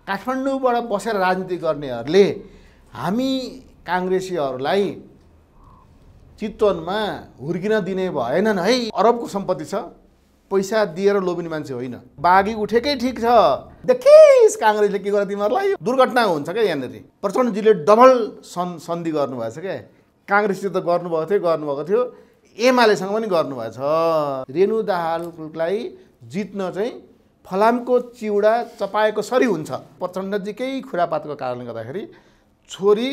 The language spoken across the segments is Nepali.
काठमाडौँबाट बसेर राजनीति गर्नेहरूले हामी काङ्ग्रेसीहरूलाई चितवनमा हुर्किन दिने भएनन् है। अरबको सम्पत्ति छ, पैसा दिएर लोभिने मान्छे होइन। बागी उठेकै ठिक छ। देखिस् काङ्ग्रेसले के गर्छ तिमीहरूलाई, दुर्घटना हुन्छ क्या यहाँनिर। प्रचण्डजीले डबल सन्धि गर्नुभएछ क्या। काङ्ग्रेसले त गर्नुभएको थियो, एमालेसँग पनि गर्नुभएछ। रेणु दाहाललाई जित्न चाहिँ फलामको चिउडा चपाएको सरी हुन्छ। प्रचण्डजीकै खुरापातको कारणले गर्दाखेरि छोरी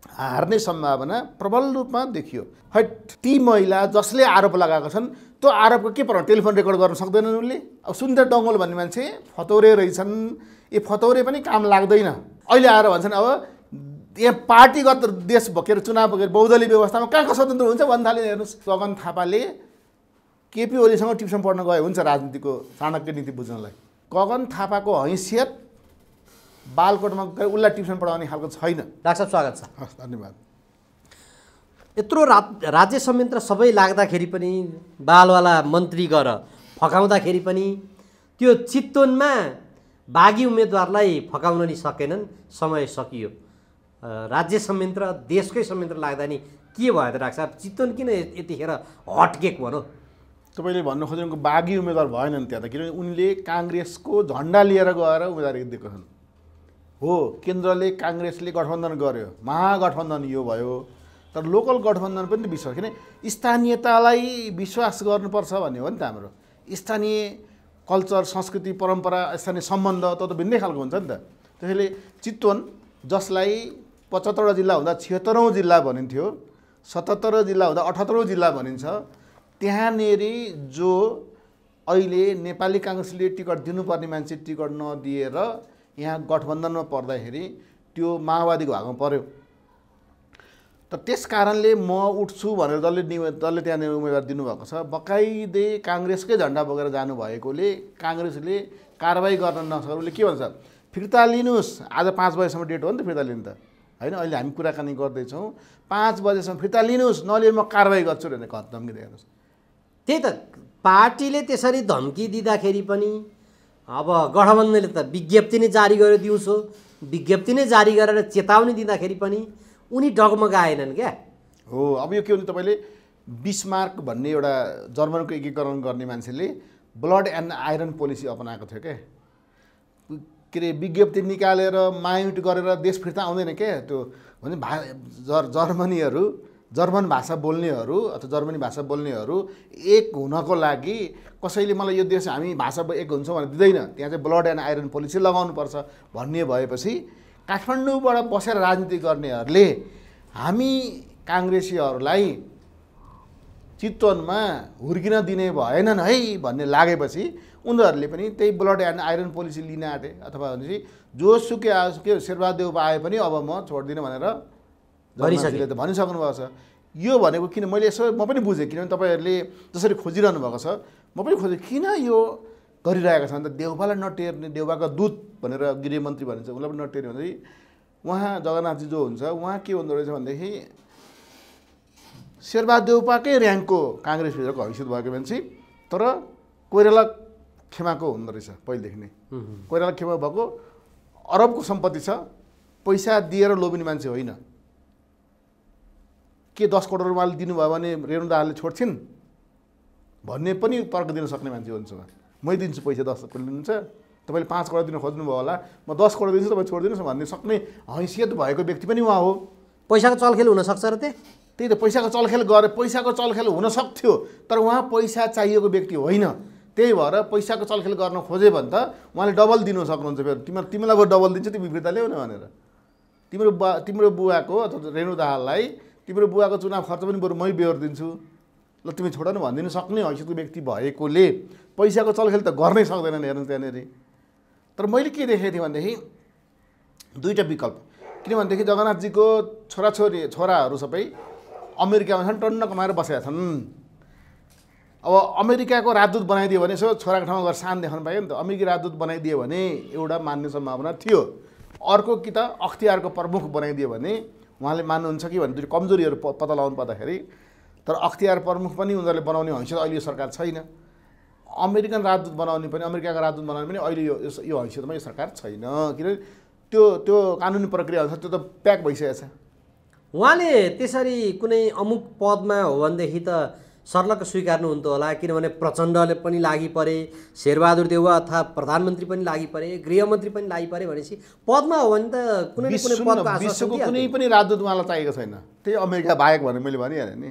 हार्ने सम्भावना प्रबल रूपमा देखियो। हट, ती महिला जसले आरोप लगाएका छन् त्यो आरोपको के पर्छ, टेलिफोन रेकर्ड गर्न सक्दैनन् उनले। अब सुन्दर डङ्गोल भन्ने मान्छे फतौरे रहेछन्, यो फतौरे पनि काम लाग्दैन। अहिले आएर भन्छन् अब यहाँ पार्टीगत देश भकेर चुनाव भकेर बहुदलीय व्यवस्थामा कहाँ स्वतन्त्र हुन्छ भन्न थाले। हेर्नुहोस्, गगन थापाले केपी ओलीसँग ट्युसन पढ्न गए हुन्छ राजनीतिको चाणक्य नीति बुझ्नलाई। गगन थापाको हैसियत बालकोटमा गएर उसलाई ट्युसन पढाउने खालको छैन। डाक्टर साहब स्वागत छ। हस्, धन्यवाद। यत्रो राज्य संयन्त्र सबै लाग्दाखेरि पनि बालवाला मन्त्री गर फकाउँदाखेरि पनि त्यो चितवनमा बागी उम्मेदवारलाई फकाउन नि सकेनन्। समय सकियो। राज्य संयन्त्र देशकै संयन्त्र लाग्दा नि के भयो त डाक्टर साहब? चितवन किन यतिखेर हटकेक भनौँ? तपाईँले भन्नु खोजेको बागी उम्मेदवार भएनन् त्यहाँ त, किनभने उनले काङ्ग्रेसको झन्डा लिएर गएर उम्मेदवारी दिएको छन्। हो, केन्द्रले काङ्ग्रेसले गठबन्धन गर्यो, महागठबन्धन यो भयो, तर लोकल गठबन्धन पनि विश्वास, किन स्थानीयतालाई विश्वास गर्नुपर्छ भन्ने हो नि त। हाम्रो स्थानीय कल्चर, संस्कृति, परम्परा, स्थानीय सम्बन्ध त भिन्नै खालको हुन्छ नि त। त्यसैले चितवन, जसलाई 75वटा जिल्ला हुँदा 76औं जिल्ला भनिन्थ्यो, 77 जिल्ला हुँदा 78औं जिल्ला भनिन्छ, त्यहाँनेरि जो अहिले नेपाली काङ्ग्रेसले टिकट दिनुपर्ने मान्छे टिकट नदिएर यहाँ गठबन्धनमा पर्दाखेरि त्यो माओवादीको भागमा पर्यो। त त्यस कारणले म उठ्छु भनेर दलले त्यहाँनिर उम्मेदवार दिनुभएको छ। बकाइदे काङ्ग्रेसकै झन्डा बोकेर जानुभएकोले काङ्ग्रेसले कारबाही गर्न नसक्यो। उसले के भन्छ, फिर्ता लिनुहोस्। आज 5 बजेसम्म डेट हो नि त फिर्ता लिनु त, होइन? अहिले हामी कुराकानी गर्दैछौँ, 5 बजेसम्म फिर्ता लिनुहोस्, नलिए म कारबाही गर्छु भनेर धम्की दिइहाल्नुहोस्। त्यही त, पार्टीले त्यसरी धम्की दिँदाखेरि पनि अब गठबन्धनले त विज्ञप्ति नै जारी गरेर दिउँसो, विज्ञप्ति नै जारी गरेर चेतावनी दिँदाखेरि पनि उनी डगमगाएनन् क्या। हो, अब यो के हुन्छ, तपाईँले बिस्मार्क भन्ने एउटा जर्मनको एकीकरण गर्ने मान्छेले ब्लड एन्ड आइरन पोलिसी अपनाएको थियो क्या। के अरे, विज्ञप्ति निकालेर माइट गरेर देश फिर्ता आउँदैन क्या। त्यो भने जर्मन भाषा बोल्नेहरू अथवा जर्मनी भाषा बोल्नेहरू एक हुनको लागि कसैले मलाई यो देश हामी भाषा एक हुन्छौँ भने दिँदैन। त्यहाँ चाहिँ ब्लड एन्ड आइरन पोलिसी लगाउनुपर्छ भन्ने भएपछि काठमाडौँबाट बसेर राजनीति गर्नेहरूले हामी काङ्ग्रेसीहरूलाई चितवनमा हुर्किन दिने भएनन् है भन्ने लागेपछि उनीहरूले पनि त्यही ब्लड एन्ड आइरन पोलिसी लिन आँटे। अथवा भनेपछि जोसुकै आए शेरबहादेव आए पनि अब म छोड्दिनँ भनेर जगन्नाथजीले त भनिसक्नु भएको छ। यो भनेको किन मैले यसो म पनि बुझेँ, किनभने तपाईँहरूले जसरी खोजिरहनु भएको छ म पनि खोजेँ, किन यो गरिरहेका छन् त। देउबालाई नटेर्ने, देउबाका दूत भनेर गृहमन्त्री भनिन्छ, उसलाई पनि नटेर्ने भनेदेखि उहाँ जगन्नाथजी जो हुन्छ उहाँ के हुँदो रहेछ भनेदेखि शेरबहादेवकै ऱ्याङ्कको काङ्ग्रेसभित्रको हैसियत भएको मान्छे, तर कोइराला खेमाको हुँदो रहेछ पहिलेदेखि नै। कोइराला खेमा भएको अरबको सम्पत्ति छ, पैसा दिएर लोभिने मान्छे होइन। के 10 करोड रुपियाँ दिनुभयो भने रेणु दाहालले छोड्छिन् भन्ने पनि तर्क दिन सक्ने मान्छे हुन्छ। मै दिन्छु पैसा 10 करोड लिनुहुन्छ, तपाईँले 5 करोड दिन खोज्नुभयो होला, म 10 करोड दिन्छु, तपाईँ छोडिदिनुहोस् भन्ने सक्ने हैसियत भएको व्यक्ति पनि उहाँ हो। पैसाको चलखेल हुनसक्छ र त्यही त, पैसाको चलखेल गरे, पैसाको चलखेल हुन सक्थ्यो, तर उहाँ पैसा चाहिएको व्यक्ति होइन। त्यही भएर पैसाको चलखेल गर्न खोज्यो भने त उहाँले डबल दिनु सक्नुहुन्छ। फेरि तिमीलाई डबल दिन्छु, तिमी फिर्ता ल्याऊ न भनेर। तिम्रो बुवाको अथवा रेणु दाहाललाई तिम्रो बुवाको चुनाव खर्च पनि बरु मै बेहोर दिन्छु, ल तिमी छोड न भनिदिनु सक्ने हैसियतको व्यक्ति भएकोले पैसाको चलखेल त गर्नै सक्दैनन्। हेर्नु त्यहाँनिर। तर मैले के देखेको थिएँ भनेदेखि दुईवटा विकल्प, किनभनेदेखि जगन्नाथजीको छोराहरू सबै अमेरिकामा छन्, टन्न कमाएर बसेका छन्। अब अमेरिकाको राजदूत बनाइदियो भने यसो छोराको ठाउँमा गएर सान देखाउनु पायो नि त। अमेरिकी राजदूत बनाइदियो भने एउटा मान्ने सम्भावना थियो। अर्को कि त अख्तियारको प्रमुख बनाइदियो भने उहाँले मान्नुहुन्छ कि भने दुई कमजोरीहरू पत्ता लगाउनु पर्दाखेरि, तर अख्तियार प्रमुख पनि उनीहरूले बनाउने हैसियत अहिले सरकार छैन। अमेरिकन राजदूत बनाउने पनि अमेरिकाका राजदूत बनाउने पनि अहिले यो हैसियतमा यो सरकार छैन, किनभने त्यो कानुनी प्रक्रिया अनुसार त्यो त प्याक भइसकेको छ। उहाँले त्यसरी कुनै अमुक पदमा हो भनेदेखि त सर्लक्क स्वीकार्नुहुन्थ्यो होला, किनभने प्रचण्डले पनि लागि परे, शेरबहादुर देउवा अथवा प्रधानमन्त्री पनि लागि परे, गृहमन्त्री पनि लागि परे भनेपछि पदमा हो भने त कुनै न कुनै पदको आश्वासन विश्वको कुनै पनि राजदूत उहाँलाई चाहिएको छैन, त्यही अमेरिका बाहेक भने मैले भनिहालेँ नि।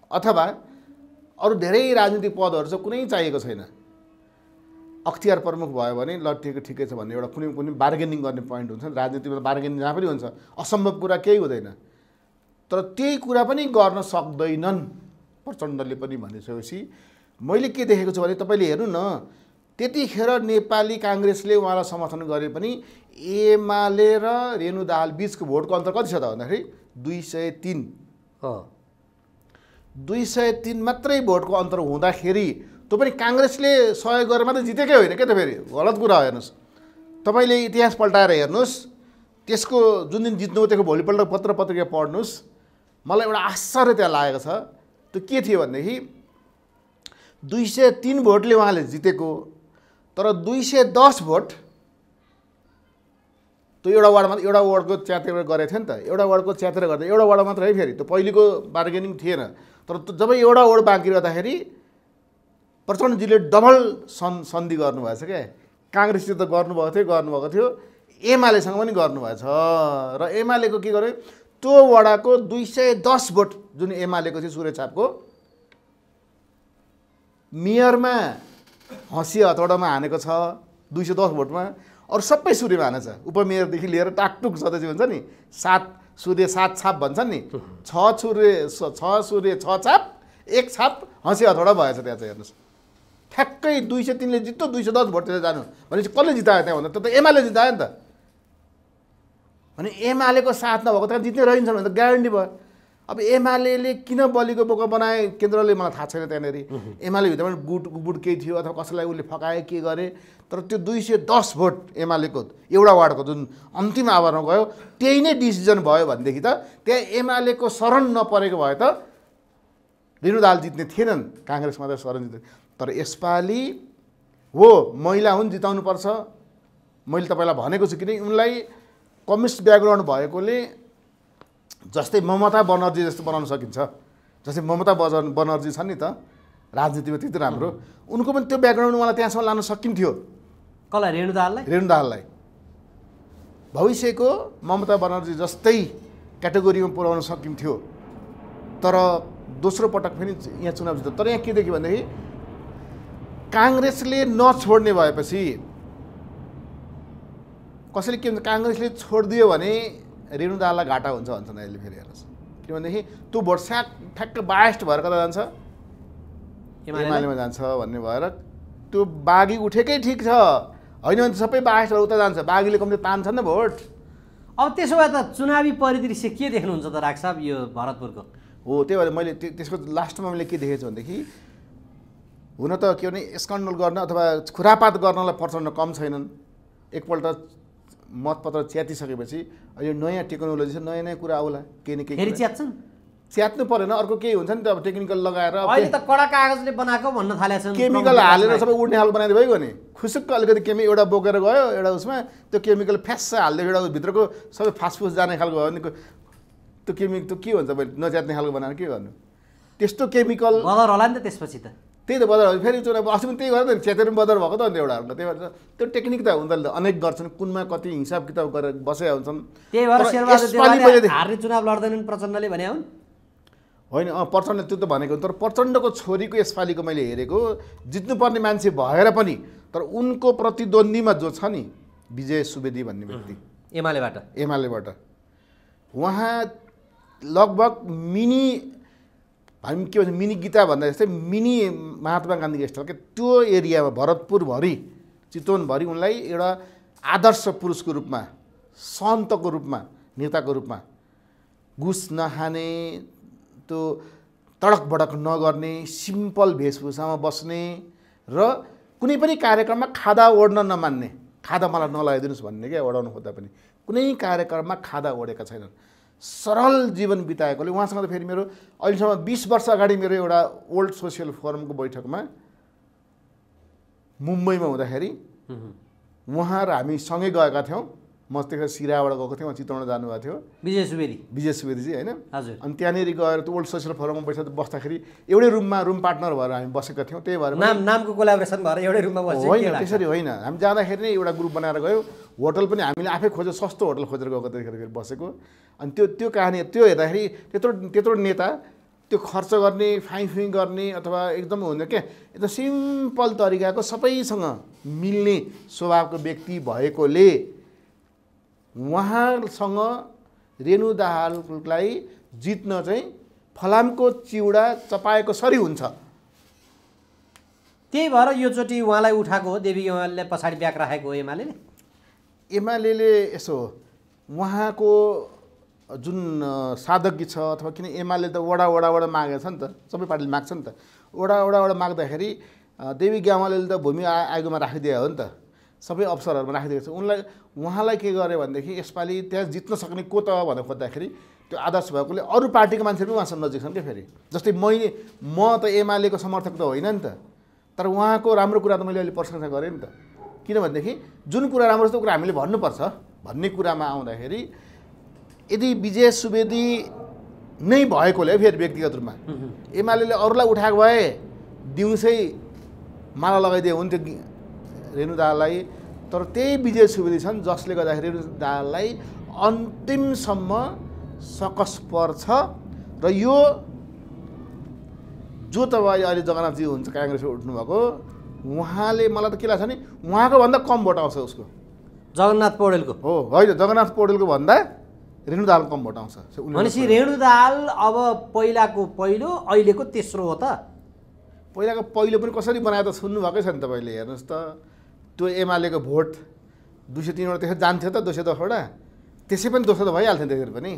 अथवा अरू धेरै राजनीतिक पदहरू चाहिँ कुनै चाहिएको छैन। अख्तियार प्रमुख भयो भने ल ठिकै छ भन्ने एउटा कुनै बार्गेनिङ गर्ने पोइन्ट हुन्छ। राजनीतिमा बार्गेनिङ जहाँ पनि हुन्छ, असम्भव कुरा केही हुँदैन। तर त्यही कुरा पनि गर्न सक्दैनन् प्रचण्डले पनि भनिसकेपछि मैले के देखेको छु भने तपाईँले हेर्नु न, त्यतिखेर नेपाली काङ्ग्रेसले उहाँलाई समर्थन गरे पनि एमाले र रेणु दाहाल बिचको भोटको अन्तर कति छ त भन्दाखेरि 203 हो। 203 मात्रै भोटको अन्तर हुँदाखेरि त्यो पनि काङ्ग्रेसले सहयोग गरेर मात्रै जितेकै होइन के त, फेरि गलत कुरा हो। हेर्नुहोस् तपाईँले इतिहास पल्टाएर हेर्नुहोस्, त्यसको जुन दिन जित्नुभयो त्यसको भोलिपल्ट पत्र पत्रिका पढ्नुहोस्। मलाई एउटा आश्चर्य त्यहाँ लागेको छ। त्यो के थियो भनेदेखि 203 भोटले उहाँले जितेको, तर 210 भोट त्यो एउटा वार्डको च्यातेर गरेको थियो नि त। एउटा वार्डको च्यातेर गर्दा एउटा वार्ड मात्र है, फेरि त्यो पहिलेको बार्गेनिङ थिएन। तर जब एउटा वार्ड बाँकी रहँदाखेरि प्रचण्डजीले डबल सन्धि गर्नुभएछ क्या। काङ्ग्रेसले त गर्नुभएको थियो, एमालेसँग पनि गर्नुभएछ। र एमालेको के गर्यो, त्यो वडाको 210 भोट जुन एमालेको थियो सुरेछापको, मेयरमा हँसी हतौडामा हानेको छ 210 भोटमा, अरू सबै सूर्यमा हानेछ। उपमेयरदेखि लिएर टाकटुक सदस्य हुन्छ नि, 7 सूर्य 7 छाप भन्छन् नि, 6 सूर्य 6 छाप 1 छाप हँसी हतौडा भएछ त्यहाँ चाहिँ। हेर्नुहोस् ठ्याक्कै 203ले जित्यो, 210 भोटतिर जानु भनेपछि कसले जितायो त्यहाँ भन्दा, त्यो त एमाले जितायो नि त। भने एमालेको साथ नभएको त्यहाँ जित्ने रहन्छ भने त ग्यारेन्टी भयो। अब एमाले किन बलिको बोका बनाए केन्द्रले मलाई थाहा छैन। त्यहाँनिर एमाले भित्रमा गुट केही थियो अथवा कसैलाई उसले फकाए के गरे, तर त्यो 210 भोट एमालेको एउटा वार्डको जुन अन्तिम आवारमा गयो, त्यही नै डिसिजन भयो भनेदेखि त त्यहाँ एमालेको शरण नपरेको भए त रेणु दाहाल जित्ने थिएनन्, काङ्ग्रेस मात्रै शरण जित्ने। तर यसपालि हो महिला हुन्, जिताउनुपर्छ। मैले तपाईँलाई भनेको छु, किनकि उनलाई कम्युनिस्ट ब्याकग्राउन्ड भएकोले जस्तै ममता बनर्जी जस्तो बनाउन सकिन्छ। जस्तै ममता बनर्जी छन् नि त राजनीतिमा त्यति राम्रो, उनको पनि त्यो ब्याकग्राउन्ड उहाँलाई त्यहाँसम्म लान सकिन्थ्यो। कसलाई? रेणु दाहाललाई भविष्यको ममता बनर्जी जस्तै क्याटेगोरीमा पुर्याउन सकिन्थ्यो। तर दोस्रो पटक फेरि यहाँ चुनाव जित्यो। तर यहाँ के देख्यो भनेदेखि काङ्ग्रेसले नछोड्ने भएपछि कसैले के भन्छ, काङ्ग्रेसले छोडिदियो भने रेणु दाहाललाई घाटा हुन्छ भन्छन् अहिले फेरि। हेर्नुहोस् किनभनेदेखि त्यो भोट ठ्याक्क बायस्ड भएर कता जान्छ, एमालेमा जान्छ भन्ने भएर त्यो बागी उठेकै ठिक छ। होइन भने सबै बायस्ड भएर उता जान्छ, बागीले कम्ती तान्छ नि भोट। अब त्यसो भए त चुनावी परिदृश्य के देख्नुहुन्छ त राख साहब यो भरतपुरको? हो त्यही भएर मैले त्यसको लास्टमा मैले के देखेको छु भनेदेखि, हुन त के भने स्कन्डल गर्न अथवा खुरापात गर्नलाई प्रचण्ड कम छैनन्। एकपल्ट मतपत्र च्यातिसकेपछि अहिले नयाँ टेक्नोलोजी छ, नयाँ कुरा आउला, केही न केही फेरि च्यात्छन्। च्यात्नु परेन, अर्को केही हुन्छ नि त। अब टेक्निकल लगाएर अहिले त कडा कागजले बनाएको भन्न थालेका छन्, केमिकल हालेर सबै उड्ने खालको बनाइदियो भइगयो नि। खुसुक्क अलिकति एउटा बोकेर गयो एउटा उसमा, त्यो केमिकल फ्यास्स हालिदियो, एउटा भित्रको सबै फासफुस जाने खालको भयो भने त्यो केमिकल के भन्छ मैले नच्यात्ने खालको बनाएर के गर्नु। त्यस्तो केमिकल बदर होला नि त त्यसपछि त। त्यही त बदर फेरि चुनाव अस्ति पनि त्यही गर्दा च्यातेर बदर भएको त अन्त एउटा खालको। त्यही भएर त्यो टेक्निक त हुँदैन, अनेक गर्छन्, कुनमा कति हिसाब किताब गरेर बसेका हुन्छन्। त्यही भएर शेरबहादुर देउवाले हार्ने चुनाव लड्दैनन् प्रचण्डले भने हुन्। होइन प्रचण्ड त्यो त भनेको, तर प्रचण्डको छोरीको यसपालिको मैले हेरेको जित्नुपर्ने मान्छे भएर पनि, तर उनको प्रतिद्वन्द्वीमा जो छ नि विजय सुवेदी भन्ने व्यक्ति एमालेबाट उहाँ लगभग मिनी हामी के भन्छ मिनी गीता भन्दा जस्तै मिनी महात्मा गान्धीको स्टाइल के त्यो एरियामा भरतपुरभरि चितवनभरि उनलाई एउटा आदर्श पुरुषको रूपमा, सन्तको रूपमा, नेताको रूपमा, घुस नखाने, त्यो तडक भडक नगर्ने, सिम्पल वेशभूषामा बस्ने र कुनै पनि कार्यक्रममा खादा ओढ्न नमान्ने, खादा मलाई नलाइदिनुहोस् भन्ने क्या ओढाउनु खोज्दा पनि कुनै कार्यक्रममा खादा ओढेका छैनन्। सरल जीवन बिताएकोले उहाँसँग त फेरि मेरो अहिलेसम्म 20 वर्ष अगाडि मेरो एउटा ओल्ड सोसियल फोरमको बैठकमा मुम्बईमा हुँदाखेरि उहाँ र हामी सँगै गएका थियौँ। म त्यतिखेर सिराबाट गएको थिएँ, उहाँ चितवन जानुभएको थियो, विजय सुवेदीजी होइन। हजुर। अनि त्यहाँनिर गएर त्यो ओल्ड सोसल फोरममा बस्दाखेरि एउटै रुम पार्टनर भएर हामी बसेका थियौँ। त्यही भएर नामको कोलाबोरेसन भएर एउटै रुममा बस्यो होइन, त्यसरी होइन। हामी जाँदाखेरि नै एउटा ग्रुप बनाएर गयो। होटल पनि हामीले आफै खोजेर सस्तो होटल खोजेर गएको त्यतिखेर फेरि बसेको। अनि त्यो कहानी त्यो हेर्दाखेरि त्यत्रो नेता त्यो खर्च गर्ने, फाइफुइ गर्ने अथवा एकदम हुन्छ क्या, एकदम सिम्पल तरिकाको सबैसँग मिल्ने स्वभावको व्यक्ति भएकोले उहाँसँग रेणु दाहाललाई जित्न चाहिँ फलामको चिउडा चपाएको सरी हुन्छ। त्यही भएर योचोटि उहाँलाई उठाएको हो, देवी एमाले पछाडि ब्याक राखेको हो एमाले यसो उहाँको जुन साधकी छ, अथवा किन एमाले त वडाबाट मागेको छ नि त, सबै पार्टीले माग्छ नि त। वडाबाट माग्दाखेरि देवी ग्यावालीले त भूमि आयोगमा राखिदिए हो नि त, सबै अफसरहरूमा राखिदिएको छ। उहाँलाई के गर्यो भनेदेखि यसपालि त्यहाँ जित्न सक्ने को त भनेर खोज्दाखेरि त्यो आदर्श भएकोले अरू पार्टीको मान्छेहरू पनि उहाँसँग नजिक छन् क्या। फेरि जस्तै म त एमालेको समर्थक त होइन नि त, तर उहाँको राम्रो कुरा त मैले अहिले प्रशंसा गरेँ नि त। किनभनेदेखि जुन कुरा राम्रो छ त्यो कुरा हामीले भन्नुपर्छ भन्ने कुरामा आउँदाखेरि यदि विजय सुवेदी नै भएकोले फेरि व्यक्तिगत रूपमा एमाले अरूलाई उठाएको भए दिउँसै माला लगाइदिए हुन्थ्यो रेणु दाहाललाई। तर त्यही विजय सुवेदी छन् जसले गर्दाखेरि रेणु दाहाललाई अन्तिमसम्म सकस पर्छ। र यो जो तपाईँ अहिले जगन्नाथजी हुन्छ काङ्ग्रेसमा उठ्नुभएको, उहाँले मलाई त के लाग्छ भने उहाँको भन्दा कम भोट आउँछ उसको। जगन्नाथ पौडेलको हो होइन, जगन्नाथ पौडेलको भन्दा रेणु दाहाल कम भोट आउँछ। भनेपछि रेणु दाहाल अब पहिलाको पहिलो अहिलेको तेस्रो हो त। पहिलाको पहिलो पनि कसरी बनाए त सुन्नुभएकै छ नि तपाईँले। हेर्नुहोस् त त्यो एमालेको भोट 203 वटा त्यसै जान्थ्यो त, 210 वटा त्यसै पनि 200 त भइहाल्थ्यो त्यसरी पनि।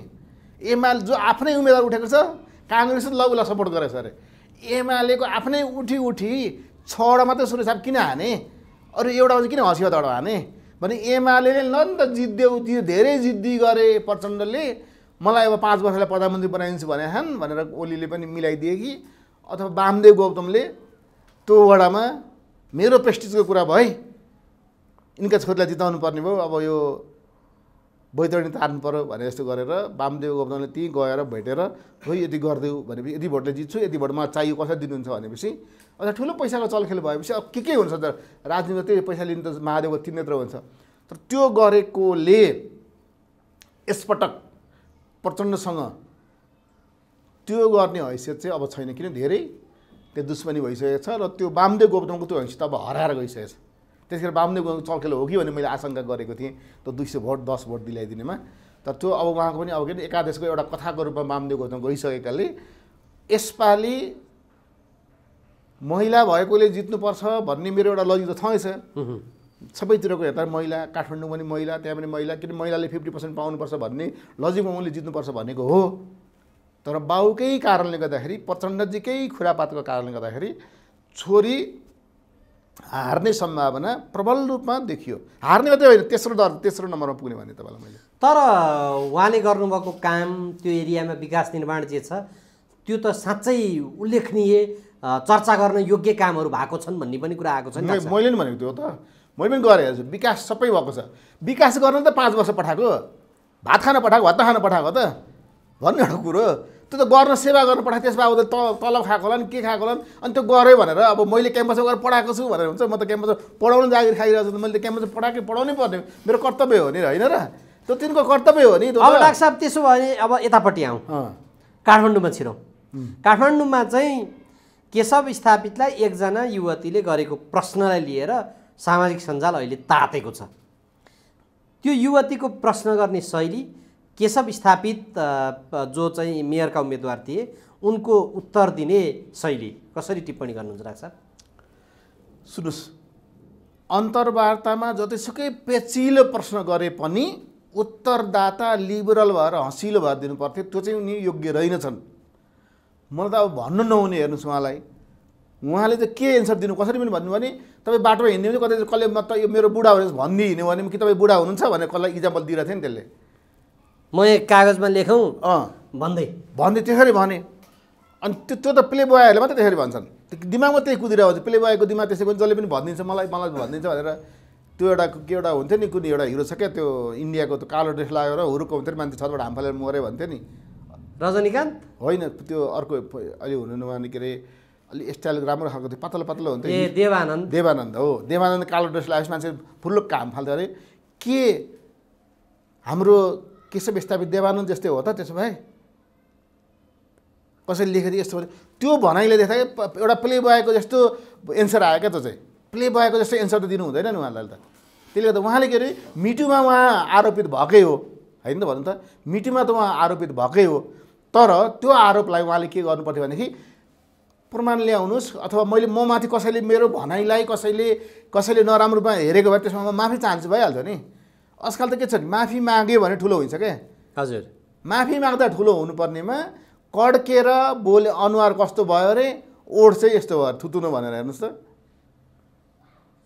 एमाले जो आफ्नै उम्मेदवार उठेको छ काङ्ग्रेसले ल उसलाई सपोर्ट गरेछ अरे। एमालेको आफ्नै उठी 6 वटा मात्रै सुरु साहब किन हाने, अरू एउटा चाहिँ किन हँसियाबाट हाने भने एमाले ल नि त जित्यो धेरै जिद्दी गरे प्रचण्डले, मलाई अब 5 वर्षलाई प्रधानमन्त्री बनाइदिन्छु भने भनेर ओलीले पनि मिलाइदिए कि, अथवा वामदेव गौतमले त्यो वडामा मेरो प्रेस्टिजको कुरा भए यिनका छोरीलाई जिताउनु पर्ने भयो, अब यो बैतरणी तार्नु पऱ्यो भने जस्तो गरेर वामदेव गौतमले त्यहीँ गएर भेटेर खोइ यदि गरिदेऊ भनेपछि यदि भोटले जित्छु, यदि भोट मलाई चाहियो कसरी दिनुहुन्छ भनेपछि अझ ठुलो पैसाको चलखेल भएपछि अब के हुन्छ त राजनीतिमा त्यही पैसा लिनु त महादेवको 3 नेत्र हुन्छ। तर त्यो गरेकोले यसपटक प्रचण्डसँग त्यो गर्ने हैसियत चाहिँ अब छैन, किन धेरै त्यो दुश्मनी भइसकेको छ र त्यो वामदेव गौतमको त्यो हैसियत अब हराएर गइसकेको छ। त्यसैले वामदेव गौतमको चलखेल हो कि भन्ने मैले आशंका गरेको थिएँ त्यो 200 भोट 10 भोट दिलाइदिनेमा। तर त्यो अब उहाँको पनि अब के अरे एकादेशको एउटा कथाको रूपमा वामदेव गौतम गइसकेकाले यसपालि महिला भएकोले जित्नुपर्छ भन्ने मेरो एउटा लजिक त छँदैछ। सबैतिरको हेर्दा महिला, काठमाडौँ पनि महिला, त्यहाँ पनि महिला, किन महिलाले 50% पाउनुपर्छ भन्ने लजिकमा उनले जित्नुपर्छ भनेको हो। तर बाउकै कारणले गर्दाखेरि, प्रचण्डजीकै खुरापातको कारणले गर्दाखेरि छोरी हार्ने सम्भावना प्रबल रूपमा देखियो। हार्ने मात्रै होइन, तेस्रो नम्बरमा पुग्ने भने तपाईँलाई मैले। तर उहाँले गर्नुभएको काम, त्यो एरियामा विकास निर्माण जे छ त्यो त साँच्चै उल्लेखनीय, चर्चा गर्न योग्य कामहरू भएको छन् भन्ने पनि कुरा आएको छ नि। मैले नि भनेको त्यो त मैले पनि गरेँ हजुर। विकास सबै भएको छ, विकास गर्न त 5 वर्ष पठाएको, भात खान पठाएको, भत्ता खान पठाएको त भन्ने एउटा कुरो। त्यो त गर्न सेवा गर्न पठाएको, त्यसमा अब तलब खाएको होला नि के खाएको होला नि, अनि त्यो गऱ्यो भनेर अब मैले क्याम्पसमा गएर पढाएको छु भनेर हुन्छ। म त क्याम्पसमा पढाउनु जागिर खाइरहेको छु, मैले त क्याम्पसमा पढाउनै पर्ने मेरो कर्तव्य हो नि, होइन र? त्यो तिनको कर्तव्य हो नि। अब डाक्टर साहब त्यसो भने अब यतापट्टि आउँ, काठमाडौँमा छिरौँ। काठमाडौँमा चाहिँ केशव स्थापितलाई एकजना युवतीले गरेको प्रश्नलाई लिएर सामाजिक सञ्जाल अहिले तातेको छ। त्यो युवतीको प्रश्न गर्ने शैली, केशव स्थापित जो चाहिँ मेयरका उम्मेदवार थिए उनको उत्तर दिने शैली कसरी टिप्पणी गर्नुहुन्छ डाक्टर साहब? सुन्नुहोस्, अन्तर्वार्तामा जतिसुकै पेचिलो प्रश्न गरे पनि उत्तरदाता लिबरल भएर हँसिलो भएर दिनु पर्थ्यो, त्यो चाहिँ उनी योग्य रहेनछन्। मलाई त अब भन्नु नहुने। हेर्नुहोस् उहाँले चाहिँ के एन्सर दिनु, कसरी पनि भन्नु भने तपाईँ बाटोमा हिँड्ने भने कतै कसले म त यो मेरो बुढा भनेर भनिदिइ हिँड्यो भने कि तपाईँ बुढा हुनुहुन्छ भनेर कसलाई इक्जाम्पल दिइरहेको थियो नि त्यसले। म एक कागजमा लेखौँ भन्दै त्यसरी भने। अनि त्यो त प्ले बोयहरूले मात्रै त्यसरी भन्छन्। दिमागमा त्यही कुदिरहेको हुन्छ, प्ले बयको दिमाग त्यसै पनि जसले पनि भनिदिन्छ मलाई भनिदिन्छ भनेर। त्यो एउटा के एउटा हुन्थ्यो नि, कुनै एउटा हिरो छ क्या त्यो इन्डियाको, त्यो कालो ड्रेस लगाएर हुरुको हुन्थ्यो नि, मान्छे छतबाट हाम फालेर मऱ्यो भन्थ्यो नि, रजनीकान्त होइन त्यो अर्को अहिले हुनु नमाने के अरे अलि स्टाइल राम्रो खालको थियो, पातलो पातलो हुन्थ्यो। ए देवानन्द हो, देवानन्द कालो ड्रेस लगाएपछि मान्छे फुल्लुक्क हाम फाल्थ्यो अरे। के हाम्रो केशव विस्थापित देवानन्द जस्तै हो त त्यसो भए? कसैले लेखेर यस्तो भने त्यो भनाइले देख्दा एउटा प्ले बयको जस्तो एन्सर आयो क्या, त्यो चाहिँ प्ले बयको जस्तो एन्सर त दिनु हुँदैन नि उहाँलाई त। त्यसले गर्दा उहाँले के अरे मिटुमा उहाँ आरोपित भएकै हो, होइन त भन्नु त, मिटुमा त उहाँ आरोपित भएकै हो, तर त्यो आरोपलाई उहाँले के गर्नु पर्थ्यो भनेदेखि प्रमाण ल्याउनुहोस्, अथवा मैले ममाथि कसैले मेरो भनाइलाई कसैले नराम्रो रूपमा हेरेको भए त्यसमा म माफी चाहन्छु, भइहाल्छ नि। आजकल त के छ नि, माफी माग्यो भने ठुलो हुन्छ क्या। हजुर, माफी माग्दा ठुलो हुनुपर्नेमा कड्केर बोले अनुहार कस्तो भयो अरे, ओठ चाहिँ यस्तो भयो थुतुनु भनेर हेर्नुहोस् त।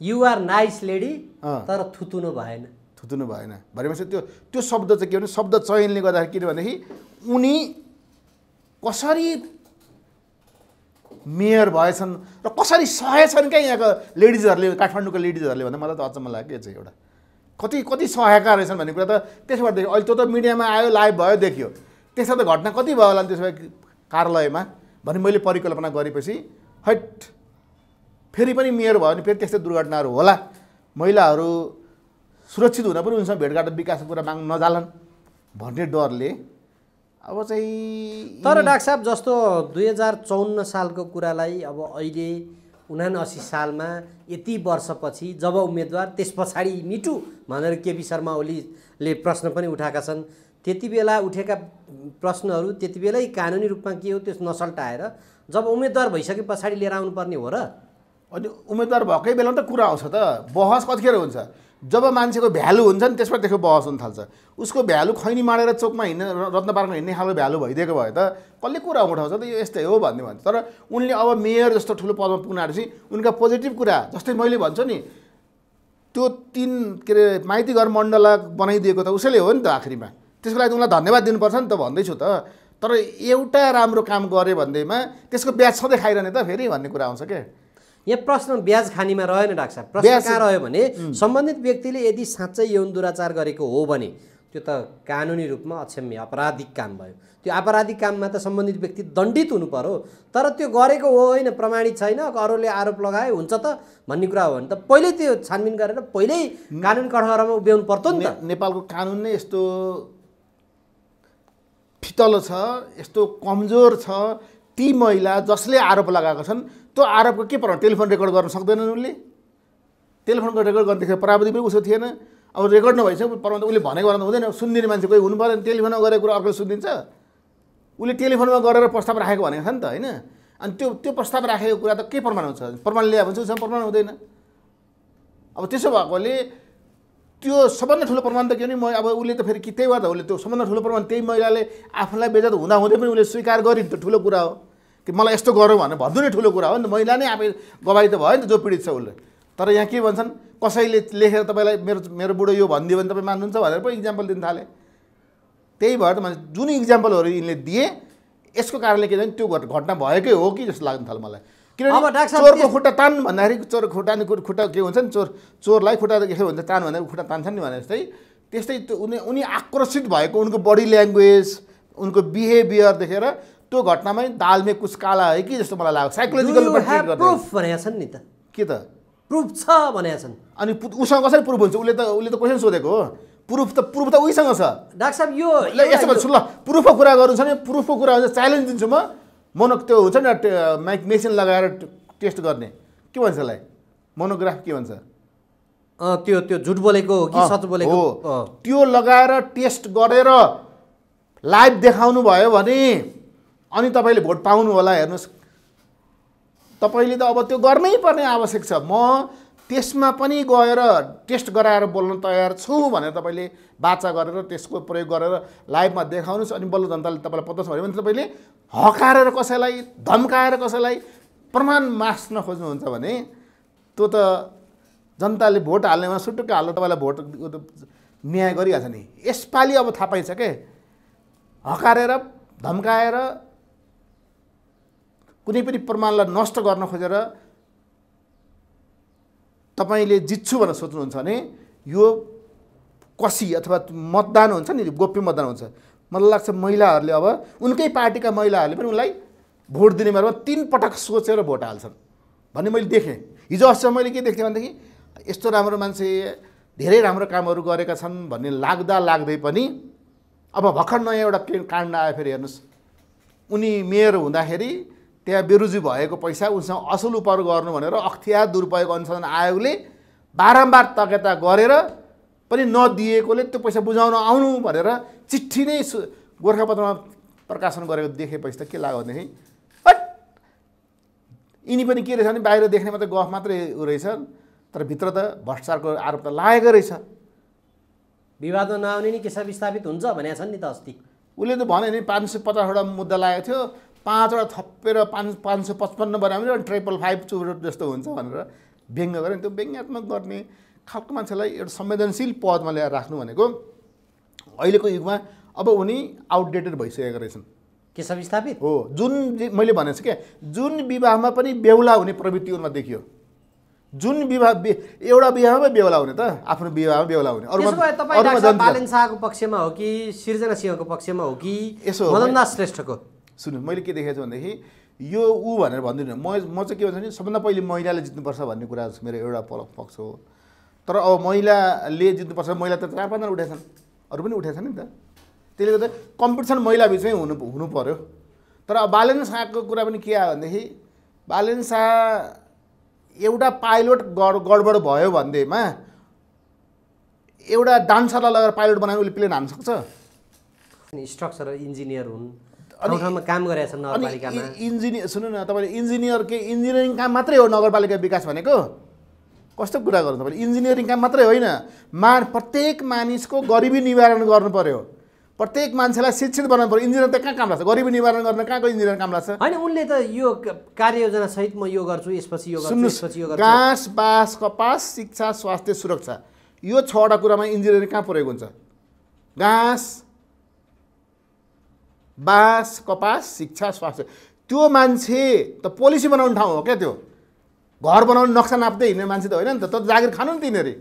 युआर नाइस लेडी, तर थुतुनु भएन। थुतुनु भएन भनेपछि त्यो शब्द चाहिँ के भने शब्द चयनले गर्दाखेरि किनभनेदेखि उनी कसरी मेयर भएछन् र कसरी सहेछन् क्या यहाँको लेडिजहरूले, काठमाडौँको लेडिजहरूले भन्दा मलाई त अचम्म लाग्यो चाहिँ एउटा कति सहायका रहेछन् भन्ने कुरा त त्यसबाट देख्यो। अहिले त्यो त मिडियामा आयो, लाइभ भयो, देखियो। त्यसो त घटना कति भयो होला नि त्यसो भए कार्यालयमा भने मैले परिकल्पना गरेपछि हैट फेरि पनि मेयर भयो भने फेरि त्यस्तै दुर्घटनाहरू होला, महिलाहरू सुरक्षित हुन पनि उनीसँग भेटघाट विकासको कुरा माग्न नजालान् भन्ने डरले अब चाहिँ। तर डाक्टर साहब जस्तो 2054 सालको कुरालाई अब अहिले 79 सालमा यति वर्षपछि जब उम्मेदवार त्यस पछाडि मिटु भनेर केपी शर्मा ओलीले प्रश्न पनि उठाएका छन्, त्यति बेला उठेका प्रश्नहरू त्यति बेलै कानुनी रूपमा के हो त्यो नसल्टाएर जब उम्मेदवार भइसके पछाडि लिएर आउनुपर्ने हो र? अनि उम्मेदवार भएकै बेलामा त कुरा आउँछ त, बहस कतिखेर हुन्छ जब मान्छेको भ्यालु हुन्छ नि, त्यसबाट त्यसको बहस हुन थाल्छ। उसको भ्यालु खैनी माडेर चोकमा हिँड्ने, रत्न पार्कमा हिँड्ने खालको भ्यालु भइदिएको भए त कसले कुरा उठाउँछ त, यो यस्तै हो भन्ने भन्छ। तर उनले अब मेयर जस्तो ठुलो पदमा पुग्नापछि उनका पोजिटिभ कुरा, जस्तै मैले भन्छु नि त्यो 3 के अरे माइती घर मण्डला बनाइदिएको त उसैले हो नि त आखिरीमा, त्यसको लागि उनलाई धन्यवाद दिनुपर्छ नि त भन्दैछु त। तर एउटा राम्रो काम गरे भन्दैमा त्यसको ब्याज सधैँ खाइरहने त फेरि भन्ने कुरा आउँछ क्या। यहाँ प्रश्न ब्याज खानीमा रहेन डाक्टर साहब। प्रश्न कहाँ रह्यो भने सम्बन्धित व्यक्तिले यदि साँच्चै यौन दुराचार गरेको हो भने त्यो त कानुनी रूपमा अक्षम्य अपराधिक काम भयो। त्यो अपराधिक काममा त सम्बन्धित व्यक्ति दण्डित हुनु पर्यो, तर त्यो गरेको हो होइन, प्रमाणित छैन, अरूले आरोप लगाए हुन्छ त भन्ने कुरा हो भने त पहिल्यै त्यो छानबिन गरेर पहिल्यै कानुन कठघरामा उभ्याउनु पर्छ नि त। नेपालको कानुन नै यस्तो फितलो छ, यस्तो कमजोर छ। ती महिला जसले आरोप लगाएका छन् त्यो आरोपको के पर्छ, टेलिफोन रेकर्ड गर्न सक्दैनन् उनले? टेलिफोन रेकर्ड गर्दाखेरि प्राविधिक पनि उसो थिएन। अब रेकर्ड नभइसक्यो परमान्त उसले भनेको गर्दा हुँदैन, सुनिदिने मान्छे कोही हुनु पऱ्यो। टेलिफोनमा गरेको कुरा अर्को सुनिदिन्छ, उसले टेलिफोनमा गरेर प्रस्ताव राखेको भनेको छ नि त, होइन? अनि त्यो प्रस्ताव राखेको कुरा त के प्रमाण हुन्छ? प्रमाण ल्यायो भने चाहिँ उसँग प्रमाण हुँदैन। अब त्यसो भएकोले त्यो सबभन्दा ठुलो प्रमाण त के भने अब उसले त फेरि कि त्यही भएर त उसले त्यो सबभन्दा ठुलो प्रमाण त्यही महिलाले आफूलाई बेइज्जत हुँदाहुँदै पनि उसले स्वीकार गरिन्, त ठुलो कुरा हो कि मलाई यस्तो गरौँ भनेर भन्नु नै ठुलो कुरा हो नि त। महिला नै आफै गवाही त भयो नि त जो पीडित छ उसले। तर यहाँ के भन्छन्, कसैले लेखेर तपाईँलाई मेरो बुढो यो भनिदियो भने तपाईँ मान्नुहुन्छ भनेर पो इक्जाम्पल दिन थाले। त्यही भएर त मान्छे जुन इक्जाम्पलहरू यिनले दिए यसको कारणले के भने त्यो घटना भएकै हो कि जस्तो लाग्न थाल्यो मलाई। किनभने चोरको खुट्टा तान भन्दाखेरि चोर खुट्टा के हुन्छ नि, चोरलाई खुट्टा के भन्छ तान भन्दा खुट्टा तान्छन् नि भने जस्तै त्यस्तै उनी आक्रोशित भएको उनको बडी ल्याङ्ग्वेज, उनको बिहेभियर देखेर त्यो घटनामै दालमे कुछ काला है कि जस्तो मलाई लाग्यो। साइकोलोजिकल प्रुफ भनेका छन् नि त, के त प्रुफ छ भनेका छन्। अनि उसँग कसरी प्रुफ हुन्छ? उसले त क्वेसन सोधेको हो, प्रुफ त उहीसँग छ। डाक्टर साहब यो यसो भन्छु ल, प्रुफको कुरा गर्नु छ भने प्रुफको कुरा हुन्छ, च्यालेन्ज दिन्छु म। त्यो हुन्छ नि मेसिन लगाएर टेस्ट गर्ने, के भन्छ त्यसलाई, मोनोग्राफ के भन्छ? त्यो झुट बोलेको हो कि सच बोलेको हो, त्यो लगाएर टेस्ट गरेर लाइभ देखाउनु भयो भने अनि तपाईँले भोट पाउनु होला। हेर्नुहोस्, तपाईँले त अब त्यो गर्नै पर्ने आवश्यक छ। म त्यसमा पनि गएर टेस्ट गराएर बोल्न तयार छु भनेर तपाईँले बाचा गरेर त्यसको प्रयोग गरेर लाइभमा देखाउनुहोस्, अनि बल्ल जनताले तपाईँलाई पत्ता छ भने तपाईँले हकारेर कसैलाई धम्काएर कसैलाई प्रमाण मास्न खोज्नुहुन्छ भने त्यो त जनताले भोट हाल्नेमा सुटुक्क हाल्न तपाईँलाई भोट न्याय गरिहाल्छ नि। यसपालि अब थाहा पाइन्छ के, हकारेर धम्काएर कुनै पनि प्रमाणलाई नष्ट गर्न खोजेर तपाईँले जित्छु भनेर सोच्नुहुन्छ भने यो कसी अथवा मतदान हुन्छ नि, गोप्य मतदान हुन्छ। मलाई लाग्छ महिलाहरूले अब उनकै पार्टीका महिलाहरूले पनि उनलाई भोट दिने बेलामा 3 पटक सोचेर भोट हाल्छन् भन्ने मैले देखेँ। हिजो अस्ति मैले के देख्थेँ भनेदेखि यस्तो राम्रो मान्छे, धेरै राम्रो कामहरू गरेका छन् भन्ने लाग्दै पनि अब भर्खर नयाँ एउटा काण्ड आयो। फेरि हेर्नुहोस्, उनी मेयर हुँदाखेरि त्यहाँ बेरुजी भएको पैसा उसँग असुल उपर गर्नु भनेर अख्तियार दुरुपयोग अनुसन्धान आयोगले बारम्बार तकता गरेर पनि नदिएकोले त्यो पैसा बुझाउन आउनु भनेर चिठी नै गोर्खापत्रमा प्रकाशन गरेको देखेपछि त के लाग्यो भनेदेखि बट यिनी पनि के रहेछ भने बाहिर देख्ने मात्रै गफ मात्रै रहेछ, तर भित्र त भ्रष्टाचारको आरोप त लागेको रहेछ। विवादमा नआउने नि केसा विस्थापित हुन्छ भनेको छन् नि त अस्ति। उसले त भने नि 550वटा मुद्दा लागेको थियो, 5वटा थपेर 555 बनाउने र 555 चुरोट जस्तो हुन्छ भनेर व्यङ्ग्य गरे। त्यो व्यङ्ग्यात्मक गर्ने खालको मान्छेलाई एउटा संवेदनशील पदमा ल्याएर राख्नु भनेको अहिलेको युगमा अब उनी आउटडेटेड भइसकेका रहेछन्। केसा विस्थापित हो, जुन मैले भनेको छु क्या, जुन विवाहमा पनि बेहुला हुने प्रवृत्ति उनमा देखियो। जुन विवाह एउटा विवाहमा बेहुला हुने त आफ्नो विवाहमा बेहुला हुने। बालेन शाहको पक्षमा हो कि सिर्जना सिंहको पक्षमा हो कि मदनदास श्रेष्ठको? सुन्नु, मैले के देखेको छु भनेदेखि यो ऊ भनेर भन्दिनँ। म चाहिँ के भन्छ भने सबभन्दा पहिले महिलाले जित्नुपर्छ भन्ने कुरा मेरो एउटा पक्ष हो। तर अब महिलाले जित्नुपर्छ, महिला त 4-5 उठेछन्, अरू पनि उठेछन् नि त। त्यसले गर्दा कम्पिटिसन महिला बिचमै हुनु पर्यो। तर अब बालेन शाहको कुरा पनि के आयो भनेदेखि बालेन शाह एउटा पाइलट गडबड भयो भन्दैमा एउटा डान्सरलाई लगेर पाइलट बनाएर उसले प्लेन हान्न सक्छ? स्ट्रक्चरल इन्जिनियर हुन्, ठाउँमा काम गरेका छन् नगरपालिकामा। इन्जिनियर सुन्नु न, तपाईँले इन्जिनियरिङ काम मात्रै हो नगरपालिका विकास भनेको? कस्तो कुरा गर्नु तपाईँले? इन्जिनियरिङ काम मात्रै होइन, प्रत्येक मानिसको गरिबी निवारण गर्नु पर्यो, प्रत्येक मान्छेलाई शिक्षित बनाउनु पर्यो। इन्जिनियर त कहाँ काम लाग्छ? गरिबी निवारण गर्न कहाँको इन्जिनियर काम लाग्छ? होइन, उनले त यो कार्ययोजना सहित म यो गर्छु, यसपछि यो गर्छु, यसपछि यो गर्छु। घाँस, बाँस, कपास, शिक्षा, स्वास्थ्य, सुरक्षा, यो 6वटा कुरामा इन्जिनियरिङ कहाँ प्रयोग हुन्छ? घाँस, बाँस, कपास, शिक्षा, स्वास्थ्य। त्यो मान्छे त पोलिसी बनाउने ठाउँ हो क्या। त्यो घर बनाउने नक्सा नाप्दै हिँड्ने मान्छे त होइन नि त। जागिर खानु नि तिनीहरू,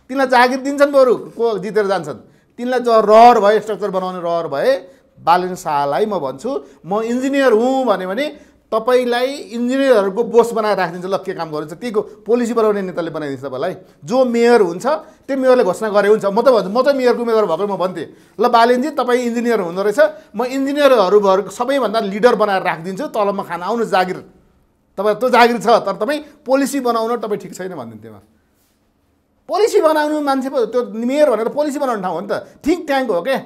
तिनीलाई जागिर दिन्छन्, बरु को जितेर जान्छन्। तिनलाई रहर भए, स्ट्रक्चर बनाउने रहर भए। बालेन शाहलाई म भन्छु, म इन्जिनियर हुँ भने तपाईँलाई इन्जिनियरहरूको बोस बनाएर राखिदिन्छ। ल के काम गरिन्छ त्यहीको पोलिसी बनाउने नेताले बनाइदिन्छ तपाईँलाई। जो मेयर हुन्छ त्यो मेयरले घोषणा गरे हुन्छ। म त भन्छु, म चाहिँ मेयरको उम्मेदवार भएको म भन्थेँ, ल बालेनजी तपाईँ इन्जिनियर हुँदो रहेछ, म इन्जिनियरहरू सबैभन्दा लिडर बनाएर राखिदिन्छु, तलमा खान आउनु जागिर, तपाईँ त्यो जागिर छ, तर तपाईँ पोलिसी बनाउन तपाईँ ठिक छैन भनिदिन्थ्यो। पोलिसी बनाउनु मान्छे पो त्यो मेयर भनेर पोलिसी बनाउने ठाउँ हो नि त। थिङ्क ट्याङ्क हो क्या,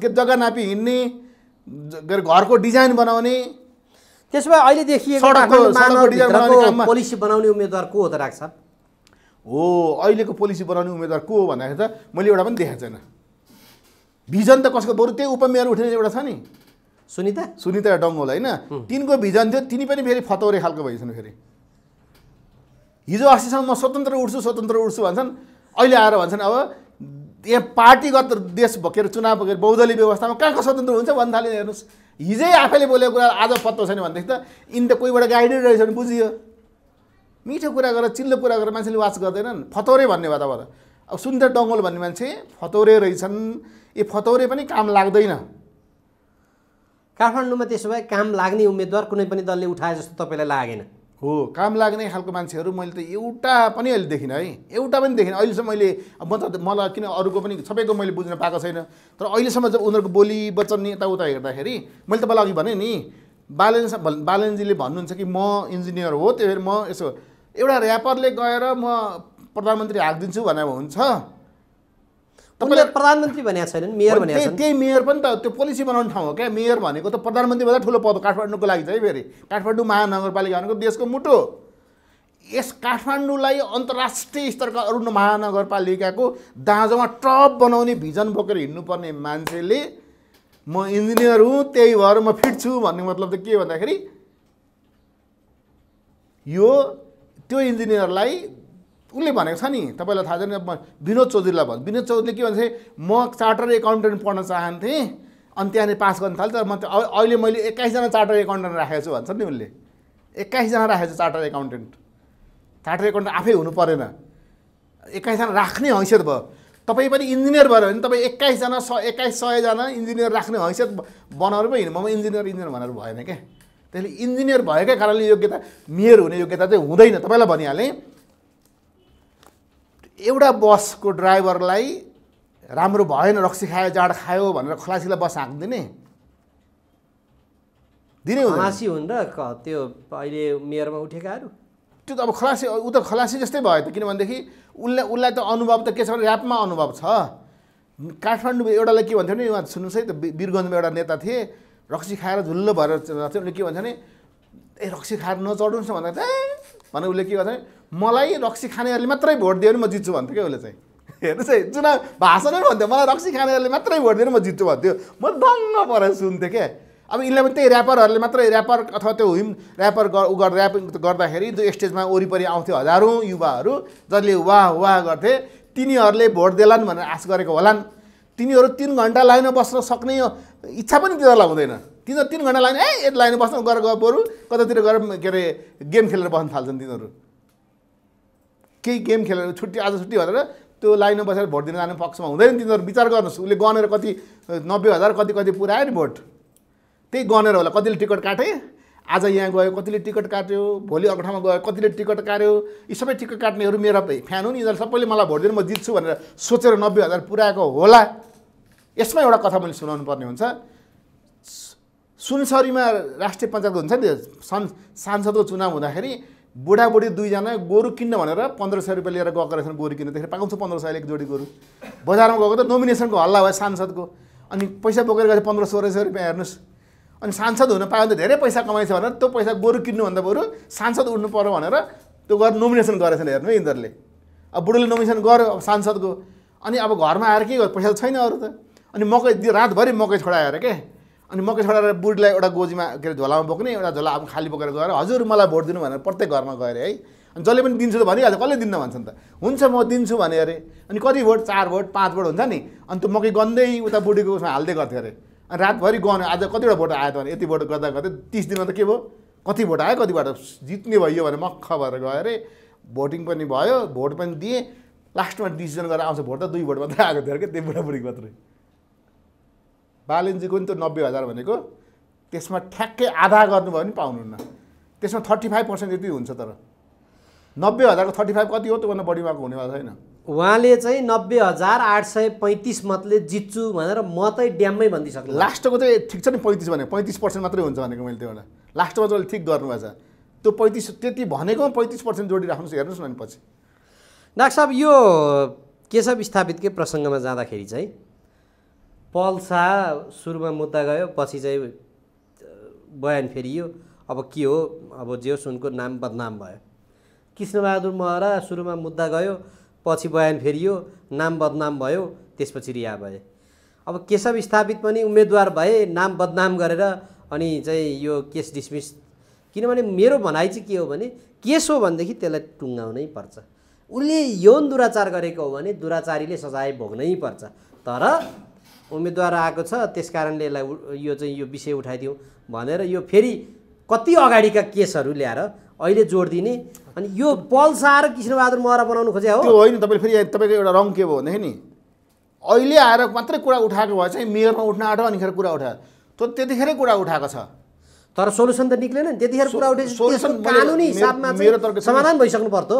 जग्गा नापी हिँड्ने, घरको डिजाइन बनाउने। त्यसो भए अहिले देखिएको पोलिसी बनाउने उम्मेदवार को हो त राख्छ? हो, अहिलेको पोलिसी बनाउने उम्मेदवार को हो भन्दाखेरि त मैले एउटा पनि देखाएको छैन। भिजन त कसको? बरु त्यही उपमेयर उठ्ने एउटा छ नि, सुनिता डङ्गोल होइन, तिनको भिजन थियो। तिनी पनि फेरि फतौरे खालको भइसक्नु। फेरि हिजो अस्तिसम्म म स्वतन्त्र उठ्छु भन्छन्, अहिले आएर भन्छन् अब यहाँ पार्टीगत देश के अरे चुनाव के अरे बहुदलीय व्यवस्थामा कहाँको स्वतन्त्र हुन्छ भन्न थाले। हेर्नुहोस्, हिजै आफैले बोलेको कुरा आज पत्तो छैन भनेदेखि त यिनी त कोहीबाट गाइडेड रहेछ भने बुझियो। मिठो कुरा गरेर, चिल्लो कुरा गरेर मान्छेले वाच गर्दैनन्। फतौरे भन्ने भयो त। अब सुनिता डङ्गोल भन्ने मान्छे फतौरे रहेछन्। यो फतौरे पनि काम लाग्दैन काठमाडौँमा। त्यसो भए काम लाग्ने उम्मेदवार कुनै पनि दलले उठाए जस्तो तपाईँलाई लागेन? हो, काम लाग्ने खालको मान्छेहरू मैले त एउटा पनि अहिले देखिनँ है, एउटा पनि देखिनँ अहिलेसम्म। मैले मलाई किन अरूको पनि सबैको मैले बुझ्न पाएको छैन, तर अहिलेसम्म जब उनीहरूको बोली वचन यताउता हेर्दाखेरि मैले तपाईँलाई अघि भने नि, बालेनजीले भन्नुहुन्छ कि म इन्जिनियर हो, त्यही भएर म यसो एउटा ऱ्यापरले गएर म प्रधानमन्त्री हाकिदिन्छु भने हुन्छ। तपाईँले प्रधानमन्त्री भनेको छैनन्, मेयर भनेको छन्। त्यही मेयर पनि त त्यो पोलिसी बनाउने ठाउँ हो क्या। मेयर भनेको त प्रधानमन्त्रीभन्दा ठुलो पद काठमाडौँको लागि चाहिँ। फेरि काठमाडौँ महानगरपालिका भनेको देशको मुटु। यस काठमाडौँलाई अन्तर्राष्ट्रिय स्तरका अरू महानगरपालिकाको दाँजोमा टप बनाउने भिजन बोकेर हिँड्नुपर्ने मान्छेले म इन्जिनियर हुँ त्यही भएर म फिट छु भन्ने मतलब त के भन्दाखेरि यो त्यो इन्जिनियरलाई उसले भनेको छ नि, तपाईँलाई थाहा छैन, विनोद चौधरीलाई भन्छ। विनोद चौधरीले के भन्छ, म चार्टर एकाउन्टेन्ट पढ्न चाहन्थेँ अनि त्यहाँनिर पास गर्न थाल्छ, तर म अहिले मैले 21जना चार्टर एकाउन्टेन्ट राखेको छु भन्छ नि उसले। 21 जना राखेको छ चार्टर एकाउन्टेन्ट। चार्टर एकाउन्टेन्ट आफै हुनु परेन, 21 जना राख्ने हैसियत भयो। तपाईँ पनि इन्जिनियर भएर भने तपाईँ 21 जना इन्जिनियर राख्ने हैसियत बनाएर पो हिँड्नु। म इन्जिनियर भनेर भएन क्या। त्यसले इन्जिनियर भएकै कारणले योग्यता मेयर हुने योग्यता चाहिँ हुँदैन। तपाईँलाई भनिहालेँ, एउटा बसको ड्राइभरलाई राम्रो भएन, रक्सी खायो, जाँड खायो भनेर खलासीलाई बस हाँक्दिने दिनै हुँदैन। खलासी हुन् र त्यो अहिले मेयरमा उठेकाहरू त्यो त अब खलासी, ऊ त खलासी जस्तै भयो त। किनभनेदेखि उसलाई त अनुभव त के छ भने ऱ्यापमा अनुभव छ। काठमाडौँ एउटालाई के भन्थ्यो भने, उहाँ सुन्नुहोस् है त, वीरगन्जमा एउटा नेता थिए, रक्सी खाएर झुल्लो भएर चाहिँ उसले के भन्छ भने, रक्सी खाएर नचढ्नुहोस् न भन्दा भने उसले के भन्छ भने, मलाई रक्सी खानेहरूले मात्रै भोट दियो भने म जित्छु भन्थ्यो क्या उसले चाहिँ। हेर्नुहोस् है, चुनाव भाषणै भन्थ्यो, मलाई रक्सी खानेहरूले मात्रै भोट दियो भने म जित्छु भन्थ्यो। म दङ्ग परेर सुन्थेँ क्या। अब यिनले पनि त्यही ऱ्यापरहरूले मात्रै, ऱ्यापर अथवा त्यो ऱ्यापर ऱ्याप गर्दाखेरि जो स्टेजमा वरिपरि आउँथ्यो हजारौँ युवाहरू जसले वाह वाह गर्थे, तिनीहरूले भोट देलान् भनेर आश गरेको होलान्। तिनीहरू 3 घन्टा लाइनमा बस्न सक्ने इच्छा पनि तिनीहरूलाई हुँदैन। तिनीहरू 3 घन्टा लाइनमा बस्न गएर बरु कतातिर गएर के अरे गेम खेलेर बस्न थाल्छन्। तिनीहरू केही गेम खेलेर छुट्टी, आज छुट्टी भनेर त्यो लाइनमा बसेर भोट दिन जाने पक्षमा हुँदैन। तिनीहरू विचार गर्नुहोस्, उसले गनेर कति 90,000 कति पुऱ्यायो नि भोट, त्यही गनेर होला। कतिले टिकट काटे, आज यहाँ गयो कतिले टिकट काट्यो, भोलि अर्को ठाउँमा गयो कतिले टिकट काट्यो। यी सबै टिकट काट्नेहरू मेरा फ्यान हुन्, यिनीहरू सबैले मलाई भोट दिनु म जित्छु भनेर सोचेर 90,000 पुऱ्याएको होला। यसमा एउटा कथा मैले सुनाउनु पर्ने हुन्छ। सुनसरीमा राष्ट्रिय पञ्चायतको हुन्छ नि, सांसदको चुनाव हुँदाखेरि बुढाबुढी 2 जना गोरु किन्न भनेर 1500 रुपियाँ लिएर गएको रहेछन् गोरु किन्न। त्यसरी पाउँछ 1500 एक जोडी गोरु। बजारमा गएको त नोमिनेसनको हल्ला भयो सांसदको, अनि पैसा बोकेर गए 1500-1600 रुपियाँ। हेर्नुहोस्, अनि सांसद हुन पायो भने त धेरै पैसा कमाइछ भनेर त्यो पैसा गोरु किन्नुभन्दा बरु सांसद उठ्नु पर्यो भनेर त्यो गरेर नोमिनेसन गरेछन्। हेर्नु यिनीहरूले, अब बुढोले नोमिनेसन गर्यो अब सांसदको, अनि अब घरमा आएर के गर्यो, पैसा त छैन अरू त। अनि मकै रातभरि मकै छोडाएर के, अनि मकै छोडाएर बुढीलाई एउटा गोजीमा के अरे झोलामा बोक्ने, एउटा झोला अब खाली बोकेर गएर हजुर मलाई भोट दिनु भनेर प्रत्येक घरमा गएर है। अनि जसले पनि दिन्छु त भनिहाल्छ, कसले दिन्न भन्छन् त, हुन्छ म दिन्छु भने अरे। अनि कति भोट, 4 भोट 5 भोट हुन्छ नि, अनि त्यो मकै गन्दै उता बुढीको उसमा हाल्दै गर्थ्यो अरे। अनि रातभरि गन्यो, आज कतिवटा भोट आयो त भने यति भोट गर्दा गर्दै 30 दिनमा त के भयो, कति भोट आयो, कतिबाट जित्ने भयो भने मक्ख भएर गयो अरे। भोटिङ पनि भयो, भोट पनि दिए, लास्टमा डिसिजन गरेर आउँछ भोट त 2 भोट मात्रै आएको थियो क्या, त्यो बुढाबुढी मात्रै। बालेन्जीको नि त्यो 90,000 भनेको त्यसमा ठ्याक्कै आधा गर्नुभयो भने पाउनुहुन्न। त्यसमा 35% यति हुन्छ, तर 90,000 को 35 कति हो, त्योभन्दा बढी मार्क हुनेवाला छैन। उहाँले चाहिँ 90,835 मतले जित्छु भनेर म चाहिँ ड्याम्मै भनिदिइसक्नु। लास्टको चाहिँ ठिक छ नि 35 भने 35% मात्रै हुन्छ भनेको मैले त्यो एउटा लास्टमा चाहिँ ठिक गर्नुभएको छ। त्यो 35 त्यति भनेको 35% जोडिराख्नुहोस्, हेर्नुहोस् न। अनि पछि डाक्टर साहब, यो केशव स्थापितकै प्रसङ्गमा जाँदाखेरि चाहिँ पल शाह सुरुमा मुद्दा गयो, पछि चाहिँ बयान फेरियो। अब के हो, अब जे होस् उनको नाम बदनाम भयो। कृष्णबहादुर महरा सुरुमा मुद्दा गयो, पछि बयान फेरियो, नाम बदनाम भयो, त्यसपछि रिहा भए। अब केशव स्थापित पनि उम्मेदवार भए, नाम बदनाम गरेर अनि चाहिँ यो केस डिसमिस। किनभने मेरो भनाइ चाहिँ के हो भने, केस हो भनेदेखि त्यसलाई टुङ्गाउनै पर्छ। उसले यौन दुराचार गरेको हो भने दुराचारीले सजाय भोग्नै पर्छ। तर उम्मेदवार आएको छ, त्यस कारणले यसलाई यो चाहिँ यो विषय उठाइदिउँ भनेर यो फेरि कति अगाडिका केसहरू ल्याएर अहिले जोड दिने, अनि यो पल शाह र कृष्णबहादुर महरा बनाउनु खोजे हो। त्यो होइन, तपाईँले फेरि तपाईँको एउटा रङ के भयो भनेदेखि नि अहिले आएर मात्रै कुरा उठाएको भए चाहिँ मेयरमा उठ्न आँट्यो, अनिखेर कुरा उठायो, त्यो त्यतिखेरै कुरा उठाएको छ। तर सोलुसन त निक्लेन नि त्यतिखेर कुरा उठेपछि। कानुनी हिसाबमा चाहिँ समाधान भइसक्नु पर्यो।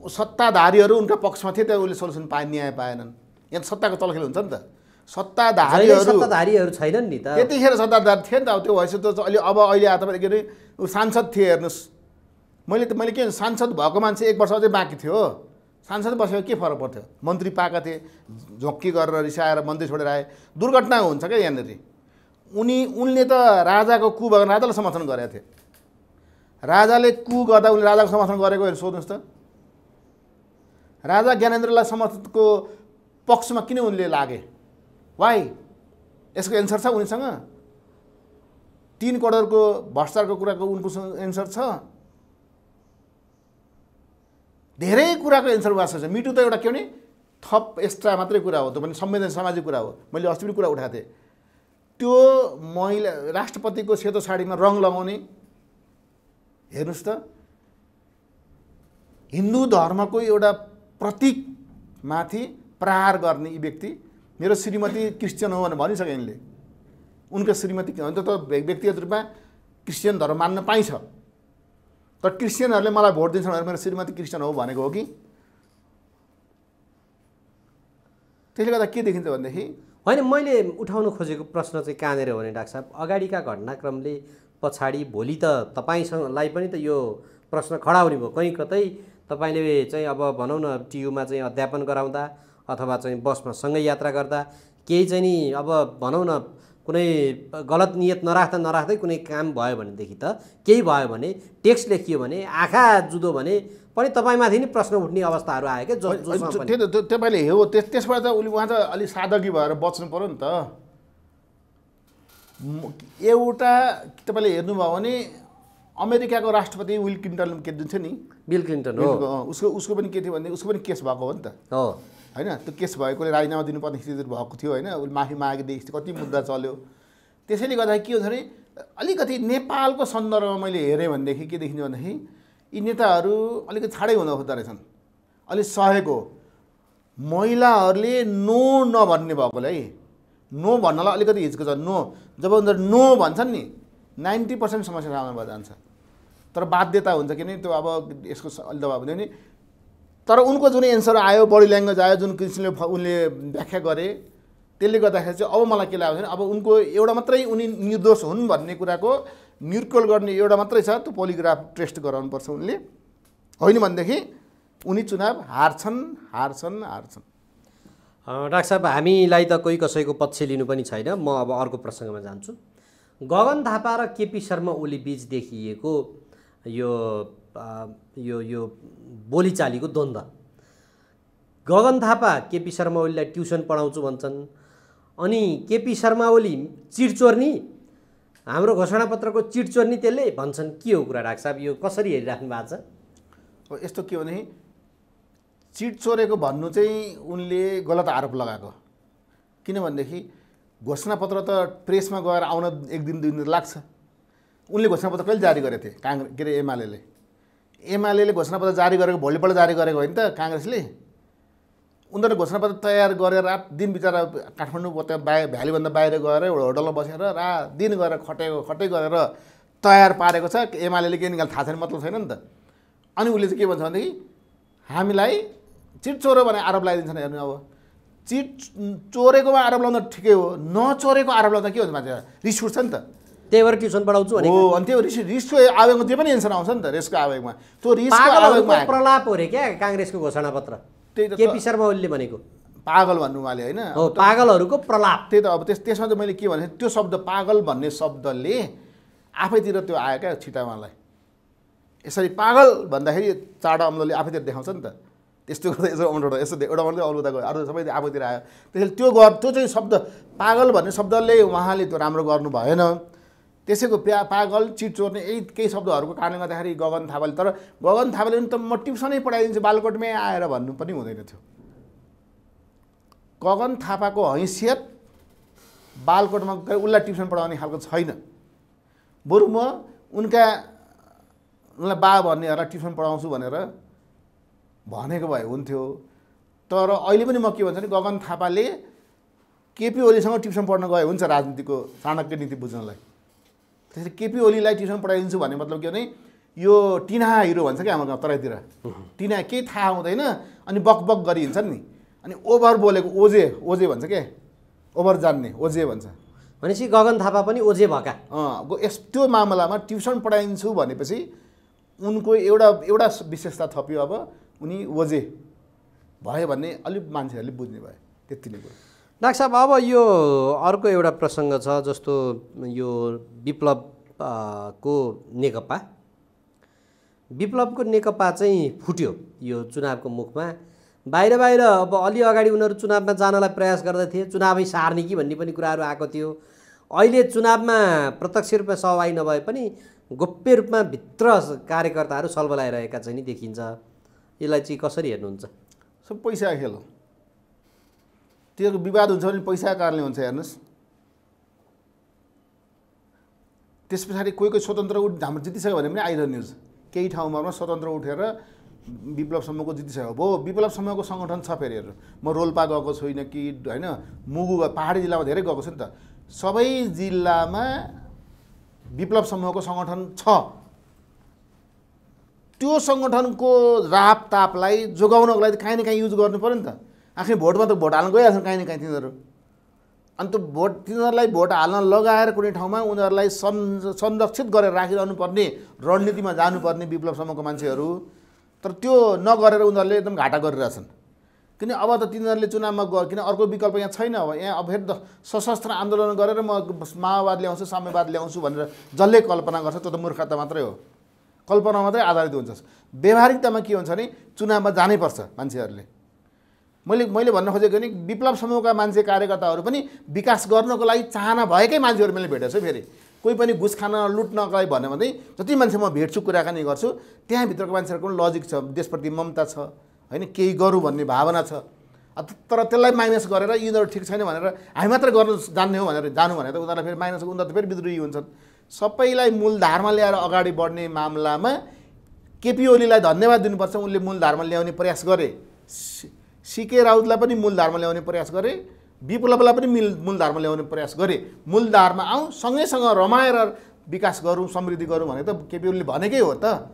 सत्ताधारीहरू उनका पक्षमा थिए, त्यहाँ उसले सोलुसन न्याय पाएनन्। यहाँ सत्ताको तलखेल हुन्छ नि त। सत्ताधारीहरू छैनन् नि त, त्यतिखेर सत्ताधारी थिए नि त। अब त्यो भएपछि त अहिले आएर तपाईँ के अरे सांसद थिए। हेर्नुहोस्, मैले के सांसद भएको मान्छे 1 वर्ष अझै बाँकी थियो, सांसद बसेको के फरक पर्थ्यो। मन्त्री पाएका थिए, झोक्की गरेर रिसाएर मन्त्री छोडेर आए, दुर्घटना हुन्छ क्या यहाँनिर। उनले त राजाको कु भएको राजालाई समर्थन गरेका थिए। राजाले कु गर्दा उनले राजाको समर्थन गरेको हेर्नु सोध्नुहोस् त। राजा ज्ञानेन्द्रलाई समर्थनको पक्षमा किन उनले लागे, वाइ? यसको एन्सर छ उनीसँग। 3 करोडको भ्रष्टाचारको कुराको उनको एन्सर छ। धेरै कुराको एन्सर भएको छ। मिटु त एउटा के भने थप एक्स्ट्रा मात्रै कुरा हो, त्यो पनि संवेदन सामाजिक कुरा हो। मैले अस्ति पनि कुरा उठाएको थिएँ। त्यो महिला राष्ट्रपतिको सेतो साडीमा रङ लगाउने हेर्नुहोस् त, हिन्दू धर्मको एउटा प्रतीकमाथि प्रहार गर्ने यी व्यक्ति, मेरो श्रीमती क्रिस्चियन हो भनेर भनिसके यिनले। उनको श्रीमती के भन्छ त व्यक्तिगत रूपमा क्रिस्चियन धर्म मान्न पाइन्छ, तर क्रिस्चियनहरूले मलाई भोट दिन्छन् भनेर मेरो श्रीमती क्रिस्चियन हो भनेको हो कि? त्यसले गर्दा के देखिन्छ भनेदेखि, होइन, मैले उठाउन खोजेको प्रश्न चाहिँ कहाँनिर हो भने डाक्टर साहब, अगाडिका घटनाक्रमले पछाडि भोलि त तपाईँसँगलाई पनि त यो प्रश्न खडा हुने भयो। कहीँ कतै तपाईँले चाहिँ अब भनौँ न टियुमा चाहिँ अध्यापन गराउँदा अथवा चाहिँ बसमा सँगै यात्रा गर्दा केही चाहिँ नि अब भनौँ न कुनै गलत नियत नराख्दै कुनै काम भयो भनेदेखि त केही भयो भने टेक्स्ट लेखियो भने आँखा जुदो भने पनि तपाईँमाथि नि प्रश्न उठ्ने अवस्थाहरू आयो क्या। तपाईँले हो त्यसबाट त उहाँ त अलिक सादगी भएर बच्नु पऱ्यो नि त। एउटा तपाईँले हेर्नुभयो भने अमेरिकाको राष्ट्रपति विल क्लिन्टन के जुन थियो नि, बिल क्लिन्टन हो, उसको पनि के थियो भने उसको पनि केस भएको हो नि त, हो होइन? त्यो केस भएकोले राजीनामा दिनुपर्ने स्थिति भएको थियो, होइन? उसले माफी मागेदेखि कति मुद्दा चल्यो। त्यसैले गर्दा के हुन्छ भने अलिकति नेपालको सन्दर्भमा मैले हेरेँ भनेदेखि के देखिन्छ भनेदेखि यी नेताहरू अलिकति छाडै हुन खोज्दो रहेछन्, अलिक सहेको। महिलाहरूले नो नभन्ने भएकोले है, नो भन्नलाई अलिकति हिचकिचाउँछ। नो जब उनीहरू नो भन्छन् नि 90% समस्या समाधान भएर जान्छ, तर बाध्यता हुन्छ कि त्यो अब यसको अलि दबाब हुँदैन नि। तर उनको जुन एन्सर आयो, बडी ल्याङ्ग्वेज आयो, जुन किसिमले उनले व्याख्या गरे, त्यसले गर्दाखेरि चाहिँ अब मलाई के लाग्यो भने अब उनको एउटा मात्रै उनी निर्दोष हुन् भन्ने कुराको निर्कुल गर्ने एउटा मात्रै छ, त्यो पोलिग्राफ टेस्ट गराउनुपर्छ उनले, होइन भनेदेखि उनी चुनाव हार्छन्। डाक्टर साहब, हामीलाई त कोही कसैको पक्ष लिनु पनि छैन। म अब अर्को प्रसङ्गमा जान्छु। गगन थापा र केपी शर्मा ओली बीच देखिएको यो बोलीचालीको द्वन्द्व, गगन थापा केपी शर्मा ओलीलाई ट्युसन पढाउँछु भन्छन्, अनि केपी शर्मा ओली चिट चोर्नी, हाम्रो घोषणापत्रको चिट चोर्नी त्यसले भन्छन्। के हो कुरा डाक्टर साहब, यो कसरी हेरिराख्नु भएको छ? यस्तो के भने चिट चोरेको भन्नु चाहिँ उनले गलत आरोप लगाएको, किनभनेदेखि घोषणापत्र त प्रेसमा गएर आउन 1 दिन 2 दिन लाग्छ। उनले घोषणापत्र कहिले जारी गरेको थिए? के अरे एमाले घोषणापत्र जारी गरेको भोलिपल्ट जारी गरेको होइन त काङ्ग्रेसले। उनीहरूले घोषणापत्र तयार गरेर रात दिन बिचरा काठमाडौँ भ्यालीभन्दा बाहिर गएर एउटा होटलमा बसेर रात दिन गएर खटै गरेर तयार पारेको छ। एमाले के निकाल्नु थाहा छैन, मतलब छैन नि त। अनि उसले चाहिँ के भन्छ भनेदेखि हामीलाई चिट चोरो भने आरोप लगाइदिन्छन्। हेर्नु, अब चिट चोरेकोमा आरोप लगाउँदा ठिकै हो, नचोरेको आरोप लगाउँदा के हुन्छ? मान्छे रिस उठ्छ नि त। त्यही भएर ट्युसन पढाउँछु हो, अनि त्यो रिसको आवेगमा त्यो पनि एन्सर आउँछ नि त। रिसको आवेगमा त्यो रिसको आवेगमा प्रलाप हो रे क्या काङ्ग्रेसको घोषणापत्र। केपी शर्मा ओलीले भनेको पागल भन्नु उहाँले, होइन? हो, पागलहरूको प्रलाप। त्यही त। अब त्यसमा चाहिँ मैले के भने त्यो शब्द पागल भन्ने शब्दले आफैतिर त्यो आयो क्या छिटा उहाँलाई। यसरी पागल भन्दाखेरि चाडा अम्लोले आफैतिर देखाउँछ नि त। त्यस्तो गर्दा यसो एउटा मात्रै अरूता गयो, अरू सबै आफैतिर आयो। त्यसैले त्यो चाहिँ शब्द पागल भन्ने शब्दले उहाँले त्यो राम्रो गर्नु भएन। त्यसैको पागल चिट चोर्ने यही केही शब्दहरूको कारणले गर्दाखेरि गगन थापाले, तर गगन थापाले पनि त म ट्युसनै पढाइदिन्छु बालकोटमै आएर भन्नु पनि हुँदैन थियो। गगन थापाको हैसियत बालकोटमा गएर उसलाई ट्युसन पढाउने खालको छैन। बरु म उनलाई बा भन्नेहरूलाई ट्युसन पढाउँछु भनेर भनेको भए हुन्थ्यो। तर अहिले पनि म के भन्छु भने गगन थापाले केपी ओलीसँग ट्युसन पढ्न गए हुन्छ राजनीतिको चाणक्य नीति बुझ्नलाई। त्यसरी केपी ओलीलाई ट्युसन पढाइदिन्छु भन्ने मतलब के भने यो टिना हिरो भन्छ क्या हाम्रो तराईतिर। टिना केही थाहा हुँदैन अनि बकबक गरी हिँड्छन् नि, अनि ओभर बोलेको ओजे भन्छ क्या, ओभर जान्ने ओजे भन्छ। भनेपछि गगन थापा पनि ओजे भएका। त्यो मामलामा ट्युसन पढाइदिन्छु भनेपछि उनको एउटा विशेषता थपियो। अब उनी ओजे भयो भन्ने अलिक मान्छेहरूले बुझ्ने भयो, त्यति नै कुरा। डाक्टर साहब, अब यो अर्को एउटा प्रसङ्ग छ, जस्तो यो विप्लवको नेकपा चाहिँ फुट्यो यो चुनावको मुखमा। बाहिर अब अलि अगाडि उनीहरू चुनावमा जानलाई प्रयास गर्दै थिए, चुनावै सार्ने कि भन्ने पनि कुराहरू आएको थियो। अहिले चुनावमा प्रत्यक्ष रूपमा सहभागी नभए पनि गोप्य रूपमा भित्र कार्यकर्ताहरू सल्बलाइरहेका चाहिँ नि देखिन्छ। यसलाई चाहिँ कसरी हेर्नुहुन्छ? सब पैसा खेल हो। त्यो विवाद हुन्छ भने पैसाको कारणले हुन्छ। हेर्नुहोस्, त्यस पछाडि कोही स्वतन्त्र हाम्रो जितिसक्यो भने पनि आइरहने न्युज केही ठाउँमा स्वतन्त्र उठेर विप्लवसम्मको जितिसक्यो भयो। विप्लवसम्मको सङ्गठन छ फेरि हेर्नु, म रोल्पा गएको छुइनँ कि होइन, मुगु पहाडी जिल्लामा धेरै गएको छु नि त। सबै जिल्लामा विप्लवसम्मको सङ्गठन छ। त्यो सङ्गठनको रापतापलाई जोगाउनको लागि काहीँ न काहीँ युज गर्नु पऱ्यो नि त। आखिर भोटमा त भोट हाल्न गइहाल्छन् काहीँ न काहीँ तिनीहरू। अनि त्यो तिनीहरूलाई भोट हाल्न लगाएर कुनै ठाउँमा उनीहरूलाई संरक्षित गरेर राखिरहनु पर्ने रणनीतिमा जानुपर्ने विप्लवसम्मको मान्छेहरू। तर त्यो नगरेर उनीहरूले एकदम घाटा गरिरहेछन्। किन अब त तिनीहरूले चुनावमा किन अर्को विकल्प यहाँ छैन। अब यहाँ अब फेरि सशस्त्र आन्दोलन गरेर म माओवाद ल्याउँछु साम्यवाद ल्याउँछु भनेर जसले कल्पना गर्छ त्यो त मूर्खता मात्रै हो, कल्पना मात्रै आधारित हुन्छ। व्यवहारिकतामा के हुन्छ भने चुनावमा जानैपर्छ मान्छेहरूले। मैले भन्न खोजेको नि विप्लव समूहका मान्छे कार्यकर्ताहरू पनि विकास गर्नको लागि चाहना भएकै मान्छेहरू मैले भेटेको छु। फेरि कोही पनि घुस खान लुट्नको लागि भन्यो भने जति मान्छे म भेट्छु कुराकानी गर्छु त्यहाँभित्रको मान्छेहरूको पनि लजिक छ, देशप्रति ममता छ, होइन केही गरौँ भन्ने भावना छ। तर त्यसलाई माइनस गरेर यिनीहरू ठिक छैन भनेर हामी मात्रै गर्न जान्ने हो भनेर जानु भने त उनीहरूलाई फेरि माइनस, उनीहरू त फेरि विद्रोही हुन्छन्। सबैलाई मूलधारमा ल्याएर अगाडि बढ्ने मामलामा केपी ओलीलाई धन्यवाद दिनुपर्छ। उनले मूलधारमा ल्याउने प्रयास गरे, सीके राउतलाई पनि मूलधारमा ल्याउने प्रयास गरे, विप्लवलाई पनि मूलधारमा ल्याउने प्रयास गरे। मूलधारमा आउँ सँगैसँग रमाएर विकास गरौँ समृद्धि गरौँ भने त केपी ओलीले भनेकै हो त।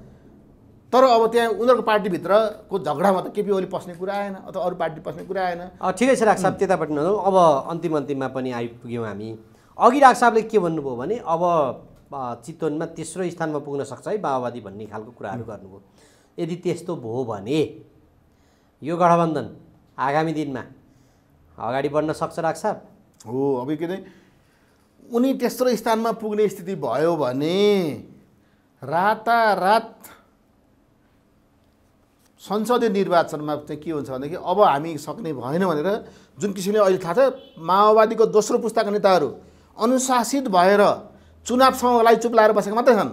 तर अब त्यहाँ उनीहरूको पार्टीभित्रको झगडामा त केपी ओली पस्ने कुरा आएन अथवा अरू पार्टी पस्ने कुरा आएन। ठिकै छ राज साहब, त्यतापट्टि नजाउँ। अब अन्तिममा पनि आइपुग्यौँ हामी। अघि राज साहबले के भन्नुभयो भने अब चितवनमा तेस्रो स्थानमा पुग्न सक्छ है माओवादी भन्ने खालको कुराहरू गर्नुभयो। यदि त्यस्तो भयो भने यो गठबन्धन आगामी दिनमा अगाडि बढ्न सक्छ राज साहब? हो, अब के नै उनी तेस्रो स्थानमा पुग्ने स्थिति भयो भने रातारात संसदीय निर्वाचनमा चाहिँ के हुन्छ भनेदेखि अब हामी सक्ने भएन भनेर जुन किसिमले अहिले थाहा छ माओवादीको दोस्रो पुस्ताका नेताहरू अनुशासित भएर चुनावसँगको लागि चुप लाएर बसेका मात्रै छन्।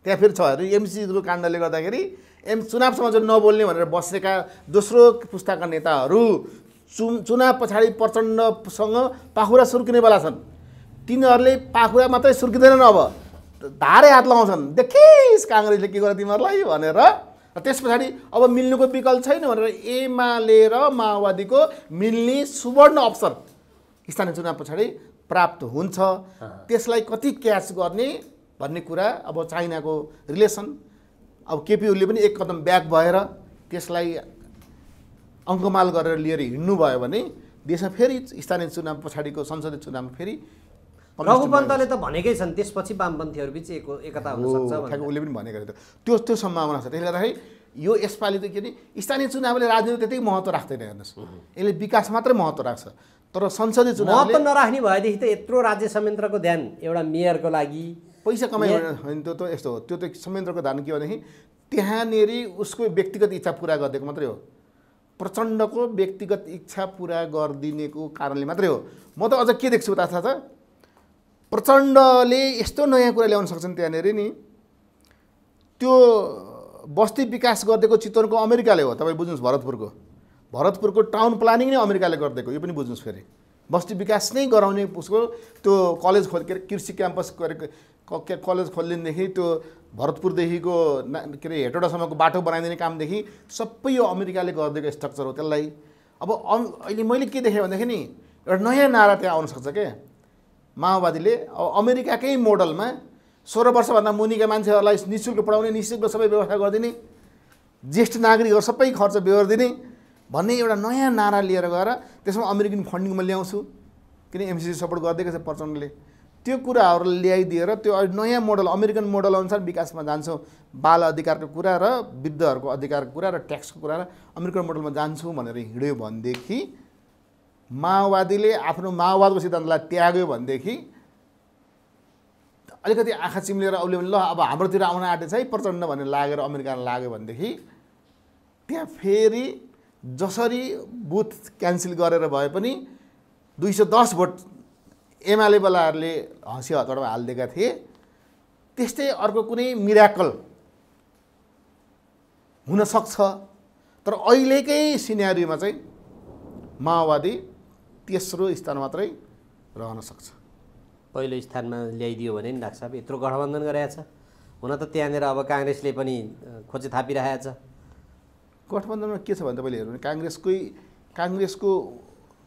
त्यहाँ फेरि छ एमसीको काण्डले गर्दाखेरि चुनावसँग जो नबोल्ने भनेर बसेका दोस्रो पुस्ताका नेताहरू चुनाव पछाडि प्रचण्डसँग पाखुरा सुर्किनेवाला छन्। तिनीहरूले पाखुरा मात्रै सुर्किँदैनन्, अब धारे हात लगाउँछन्, देखिस् काङ्ग्रेसले के गर्यो तिमीहरूलाई भनेर। त्यस पछाडि अब मिल्नुको विकल्प छैन भनेर एमाले र माओवादीको मिल्ने सुवर्ण अवसर स्थानीय चुनाव पछाडि प्राप्त हुन्छ। त्यसलाई कति क्याच गर्ने भन्ने कुरा अब चाइनाको रिलेसन, अब केपी ओलीले पनि एक कदम ब्याक भएर त्यसलाई अङ्कमाल गरेर लिएर हिँड्नुभयो भने देशमा फेरि स्थानीय चुनाव पछाडिको संसदीय चुनावमा फेरि रघु पन्तले त भनेकै छन् त्यसपछि वामपन्थीहरू बिच एकता हुन सक्छ भनेर। उसले पनि भनेको थियो त्यो सम्भावना छ। त्यसले गर्दाखेरि यो यसपालि त के भने स्थानीय चुनावले राजनीति त्यति महत्त्व राख्दैन। हेर्नुहोस्, यसले विकास मात्रै महत्त्व राख्छ। तर संसदीय चुनाव महत्त्व नराख्ने भएदेखि त यत्रो राज्य संयन्त्रको ध्यान एउटा मेयरको लागि पैसा कमाइ होइन, त्यो त यस्तो हो। त्यो त संयन्त्रको ध्यान के भनेदेखि त्यहाँनेरि उसको व्यक्तिगत इच्छा पुरा गरिदिएको मात्रै हो। प्रचण्डको व्यक्तिगत इच्छा पुरा गरिदिनेको कारणले मात्रै हो। म त अझ के देख्छु थाहा छ, प्रचण्डले यस्तो नयाँ कुरा ल्याउन सक्छन् त्यहाँनिर नि। त्यो बस्ती विकास गरिदिएको चितवनको अमेरिकाले हो। तपाईँ बुझ्नुहोस्, भरतपुरको टाउन प्लानिङ नै अमेरिकाले गरिदिएको, यो पनि बुझ्नुहोस्। फेरि बस्ती विकास नै गराउने उसको त्यो कलेज कृषि क्याम्पस कलेज खोलिदिनेदेखि त्यो भरतपुरदेखिको के अरे हेटौडासम्मको बाटो बनाइदिने कामदेखि सबै यो अमेरिकाले गरिदिएको स्ट्रक्चर हो। त्यसलाई अब अहिले मैले के देखेँ भनेदेखि नि एउटा नयाँ नारा त्यहाँ आउन सक्छ क्या। माओवादीले अब अमेरिकाकै मोडलमा 16 वर्षभन्दा मुनिका मान्छेहरूलाई निःशुल्क पढाउने, निःशुल्क सबै व्यवस्था गरिदिने, ज्येष्ठ नागरिकहरू सबै खर्च बेहोरिदिने भन्ने एउटा नयाँ नारा लिएर गएर त्यसमा अमेरिकन फन्डिङमा ल्याउँछु, किन एमसिसी सपोर्ट गरिदिएको छ प्रचण्डले। त्यो कुराहरू ल्याइदिएर त्यो नयाँ मोडल अमेरिकन मोडल अनुसार विकासमा जान्छौँ। बाल अधिकारको कुरा र वृद्धहरूको अधिकारको कुरा र ट्याक्सको कुरा र अमेरिकन मोडलमा जान्छौँ भनेर हिँड्यो भनेदेखि, माओवादीले आफ्नो माओवादको सिद्धान्तलाई त्याग्यो भनेदेखि अलिकति आँखा चिम्लेर उसले ल अब हाम्रोतिर आउन आँटेछ है प्रचण्ड भनेर लागेर अमेरिकामा लाग्यो भनेदेखि त्यहाँ फेरि जसरी बुथ क्यान्सल गरेर भए पनि 210 भोट एमालेवालाहरूले हँसी हतडमा हालिदिएका थिए। त्यस्तै अर्को कुनै मिराकल हुनसक्छ। तर अहिलेकै सिनेरियोमा चाहिँ माओवादी तेस्रो स्थान मात्रै रहन सक्छ। पहिलो स्थानमा ल्याइदियो भने नि डाक्टर साहब यत्रो गठबन्धन गरेको छ, हुन त त्यहाँनिर अब काङ्ग्रेसले पनि खोजी थापिरहेको छ। गठबन्धनमा के छ भने तपाईँले हेर्नु भने काङ्ग्रेसको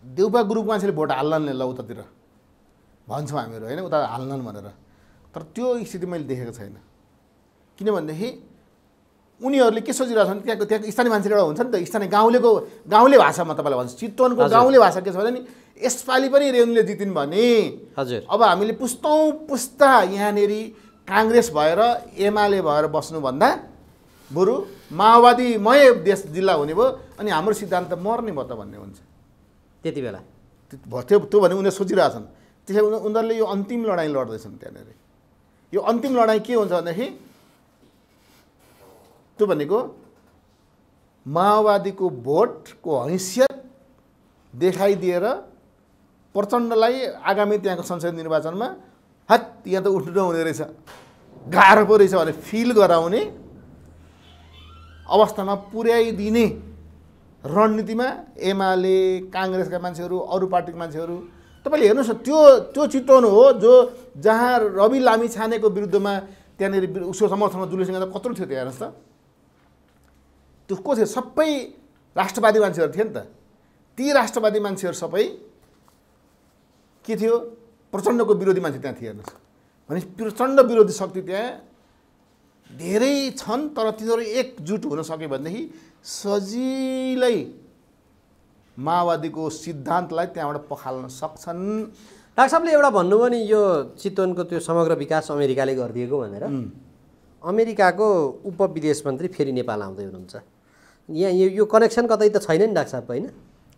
देउपा ग्रुपको मान्छेले भोट हाल्लान् ल उतातिर भन्छौँ हामीहरू होइन, उता हाल्नन् भनेर। तर त्यो स्थिति मैले देखेको छैन। किनभनेदेखि उनीहरूले के सोचिरहेको छन्, त्यहाँको स्थानीय मान्छेले एउटा हुन्छ नि त, स्थानीय गाउँले भाषा म तपाईँलाई भन्छु, चितवनको गाउँले भाषा के छ भने नि, यसपालि पनि रेणुले जितिन् भने हजुर अब हामीले पुस्ता यहाँनिर काङ्ग्रेस भएर एमाले भएर बस्नुभन्दा बरु माओवादीमय देश जिल्ला हुने भयो अनि हाम्रो सिद्धान्त मर्ने भयो त भन्ने हुन्छ त्यति बेला। त्यो भने उनीहरू सोचिरहेछन्। त्यसै उनीहरूले यो अन्तिम लडाइँ लड्दैछन् त्यहाँनिर। यो अन्तिम लडाइँ के हुन्छ भनेदेखि त्यो भनेको माओवादीको भोटको हैसियत देखाइदिएर प्रचण्डलाई आगामी त्यहाँको संसदीय निर्वाचनमा हत यहाँ त उठ्नु नहुने रहेछ, गाह्रो पो रहेछ भने फिल गराउने अवस्थामा पुर्याइदिने रणनीतिमा एमाले काङ्ग्रेसका मान्छेहरू अरू पार्टीका मान्छेहरू तपाईँले हेर्नुहोस् न, त्यो चितवन हो जहाँ रवि लामिछानेको विरुद्धमा त्यहाँनिर उसको समर्थनमा जुलुस निकाल्दा कत्रो थियो त्यहाँ हेर्नुहोस् त। त्यो को थियो? सबै राष्ट्रवादी मान्छेहरू थिए नि त। ती राष्ट्रवादी मान्छेहरू सबै के थियो? प्रचण्डको विरोधी मान्छे त्यहाँ थिए हेर्नुहोस्। भने प्रचण्ड विरोधी शक्ति त्यहाँ धेरै छन्, तर तिनीहरू एकजुट हुन सक्यो भनेदेखि सजिलै माओवादीको सिद्धान्तलाई त्यहाँबाट पखाल्न सक्छन्। डाक्टर साहबले एउटा भन्नुभयो नि यो चितवनको त्यो समग्र विकास अमेरिकाले गरिदिएको भनेर। अमेरिकाको उपविदेश मन्त्री फेरि नेपाल आउँदै हुनुहुन्छ। यहाँ यो कनेक्सन कतै त छैन नि डाक्टर साहब, होइन?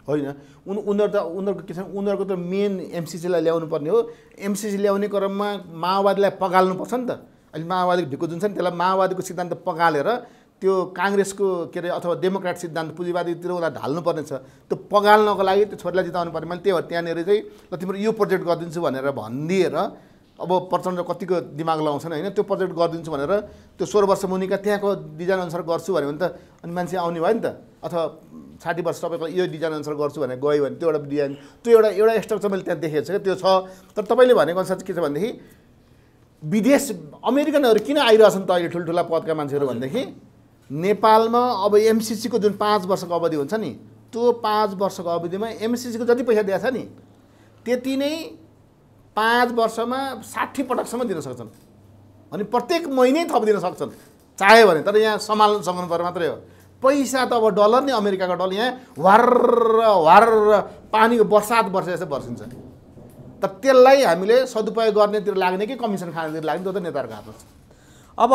होइन, उनीहरूको के छ, उनीहरूको त मेन एमसिसीलाई ल्याउनु पर्ने हो। एमसिसी ल्याउने क्रममा माओवादीलाई पगाल्नुपर्छ नि त। अहिले माओवादीको ढिक्को जुन छ नि त्यसलाई माओवादीको सिद्धान्त पगालेर त्यो काङ्ग्रेसको के अरे अथवा डेमोक्रेट सिद्धान्त पुँजीवादीतिर उसलाई ढाल्नुपर्ने छ। त्यो पगाल्नको लागि त्यो छोरीलाई जिताउनु पर्ने। मैले त्यही भएर त्यहाँनिर चाहिँ ल तिम्रो यो प्रोजेक्ट गरिदिन्छु भनेर भनिदिएर अब प्रचण्ड कतिको दिमाग लगाउँछन् होइन, त्यो प्रोजेक्ट गरिदिन्छु भनेर त्यो 16 वर्ष मुनिका त्यहाँको डिजाइनअनुसार गर्छु भन्यो भने त अनि मान्छे आउने भयो नि त। अथवा 60 वर्ष तपाईँको यो डिजाइनअनुसार गर्छु भनेर गयो भने त्यो एउटा डिजाइन त्यो एउटा स्ट्रक्चर मैले त्यहाँ देखेको छु क्या, त्यो छ। तर तपाईँले भनेको अनुसार के छ भनेदेखि विदेश अमेरिकनहरू किन आइरहेछन् त अहिले ठुल्ठुला पदका मान्छेहरू भनेदेखि नेपालमा अब एमसिसीको जुन 5 वर्षको अवधि हुन्छ नि, त्यो 5 वर्षको अवधिमा एमसिसीको जति पैसा दिएको छ नि त्यति नै 5 वर्षमा 60 पटकसम्म दिन सक्छन्। अनि प्रत्येक महिनै थप दिन सक्छन् चाह्यो भने। तर यहाँ सम्हाल्न सक्नु पर्यो मात्रै हो। पैसा त अब डलर नि, अमेरिकाको डलर यहाँ वार पानीको बर्सात वर्षा जस्तो बर्सिन्छ। तर त्यसलाई हामीले सदुपयोग गर्नेतिर लाग्ने कि कमिसन खानेतिर लाग्ने त्यो त नेताहरूको हातमा छ। अब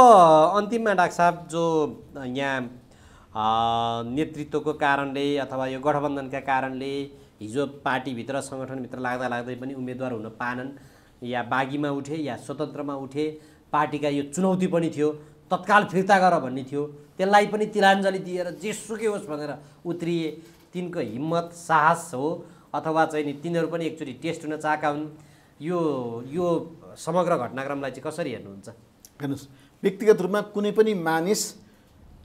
अन्तिममा डाक्टर साहब जो यहाँ नेतृत्वको कारणले अथवा यो गठबन्धनका कारणले हिजो पार्टीभित्र सङ्गठनभित्र लाग्दै पनि उम्मेदवार हुन पाएनन्, या बागीमा उठे या स्वतन्त्रमा उठे, पार्टीका यो चुनौती पनि थियो, तत्काल फिर्ता गर भन्ने थियो, त्यसलाई पनि तिलाञ्जली दिएर जेसुकै होस् भनेर उत्रिए। तिनको हिम्मत साहस हो अथवा चाहिँ नि तिनीहरू पनि एकचोटि टेस्ट हुन चाहेका हुन्। यो समग्र घटनाक्रमलाई चाहिँ कसरी हेर्नुहुन्छ? हेर्नुहोस्, व्यक्तिगत रूपमा कुनै पनि मानिस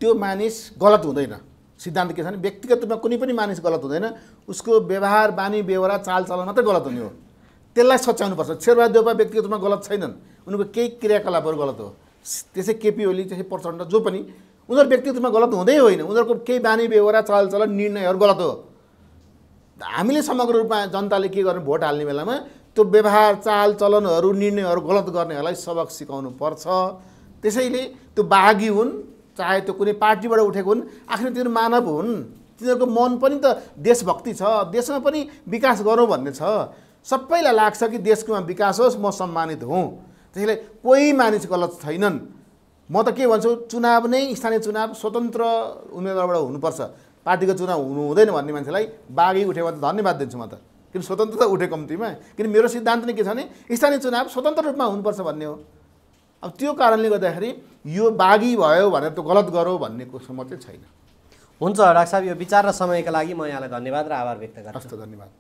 त्यो मानिस गलत हुँदैन। सिद्धान्त के छ भने व्यक्तिगत रूपमा कुनै पनि मानिस गलत हुँदैन, उसको व्यवहार बानी बेहोरा चालचलन मात्रै गलत हुने हो। त्यसलाई सच्याउनुपर्छ। शेरबहादुर देउपा व्यक्तिगत रूपमा गलत छैनन्, उनीहरूको केही क्रियाकलापहरू गलत हो। त्यसै केपी ओली त्यसै प्रचण्ड जो पनि उनीहरू व्यक्तिगत रूपमा गलत हुँदै होइन, उनीहरूको केही बानी बेहोरा चालचलन निर्णयहरू गलत हो। हामीले समग्र रूपमा जनताले के गर्ने भोट हाल्ने बेलामा त्यो व्यवहार चालचलनहरू निर्णयहरू गलत गर्नेहरूलाई सबक सिकाउनु पर्छ। त्यसैले त्यो बागी हुन् चाहे त्यो कुनै पार्टीबाट उठेको हुन्, आखिर तिनीहरू मानव हुन्, तिनीहरूको मन पनि त देशभक्ति छ, देशमा पनि विकास गरौँ भन्ने छ। सबैलाई लाग्छ कि देशकोमा विकास होस्, म सम्मानित हुँ। त्यसैले कोही मानिस गलत छैनन्। म त के भन्छु, चुनाव नै स्थानीय चुनाव स्वतन्त्र उम्मेदवारबाट हुनुपर्छ, पार्टीको चुनाव हुनु हुँदैन भन्ने मान्छेलाई बागी उठेमा त धन्यवाद दिन्छु म त। किन स्वतन्त्र त उठे कम्तीमा, किन मेरो सिद्धान्त नै के छ भने स्थानीय चुनाव स्वतन्त्र रूपमा हुनुपर्छ भन्ने हो। अब त्यो कारणले गर्दाखेरि यो बागी भयो भनेर त्यो गलत गरौँ भन्ने कुरो चाहिँ छैन। हुन्छ डाक्टर साहब, यो विचार र समयका लागि म यहाँलाई धन्यवाद र आभार व्यक्त गर्छु। हस् त, धन्यवाद।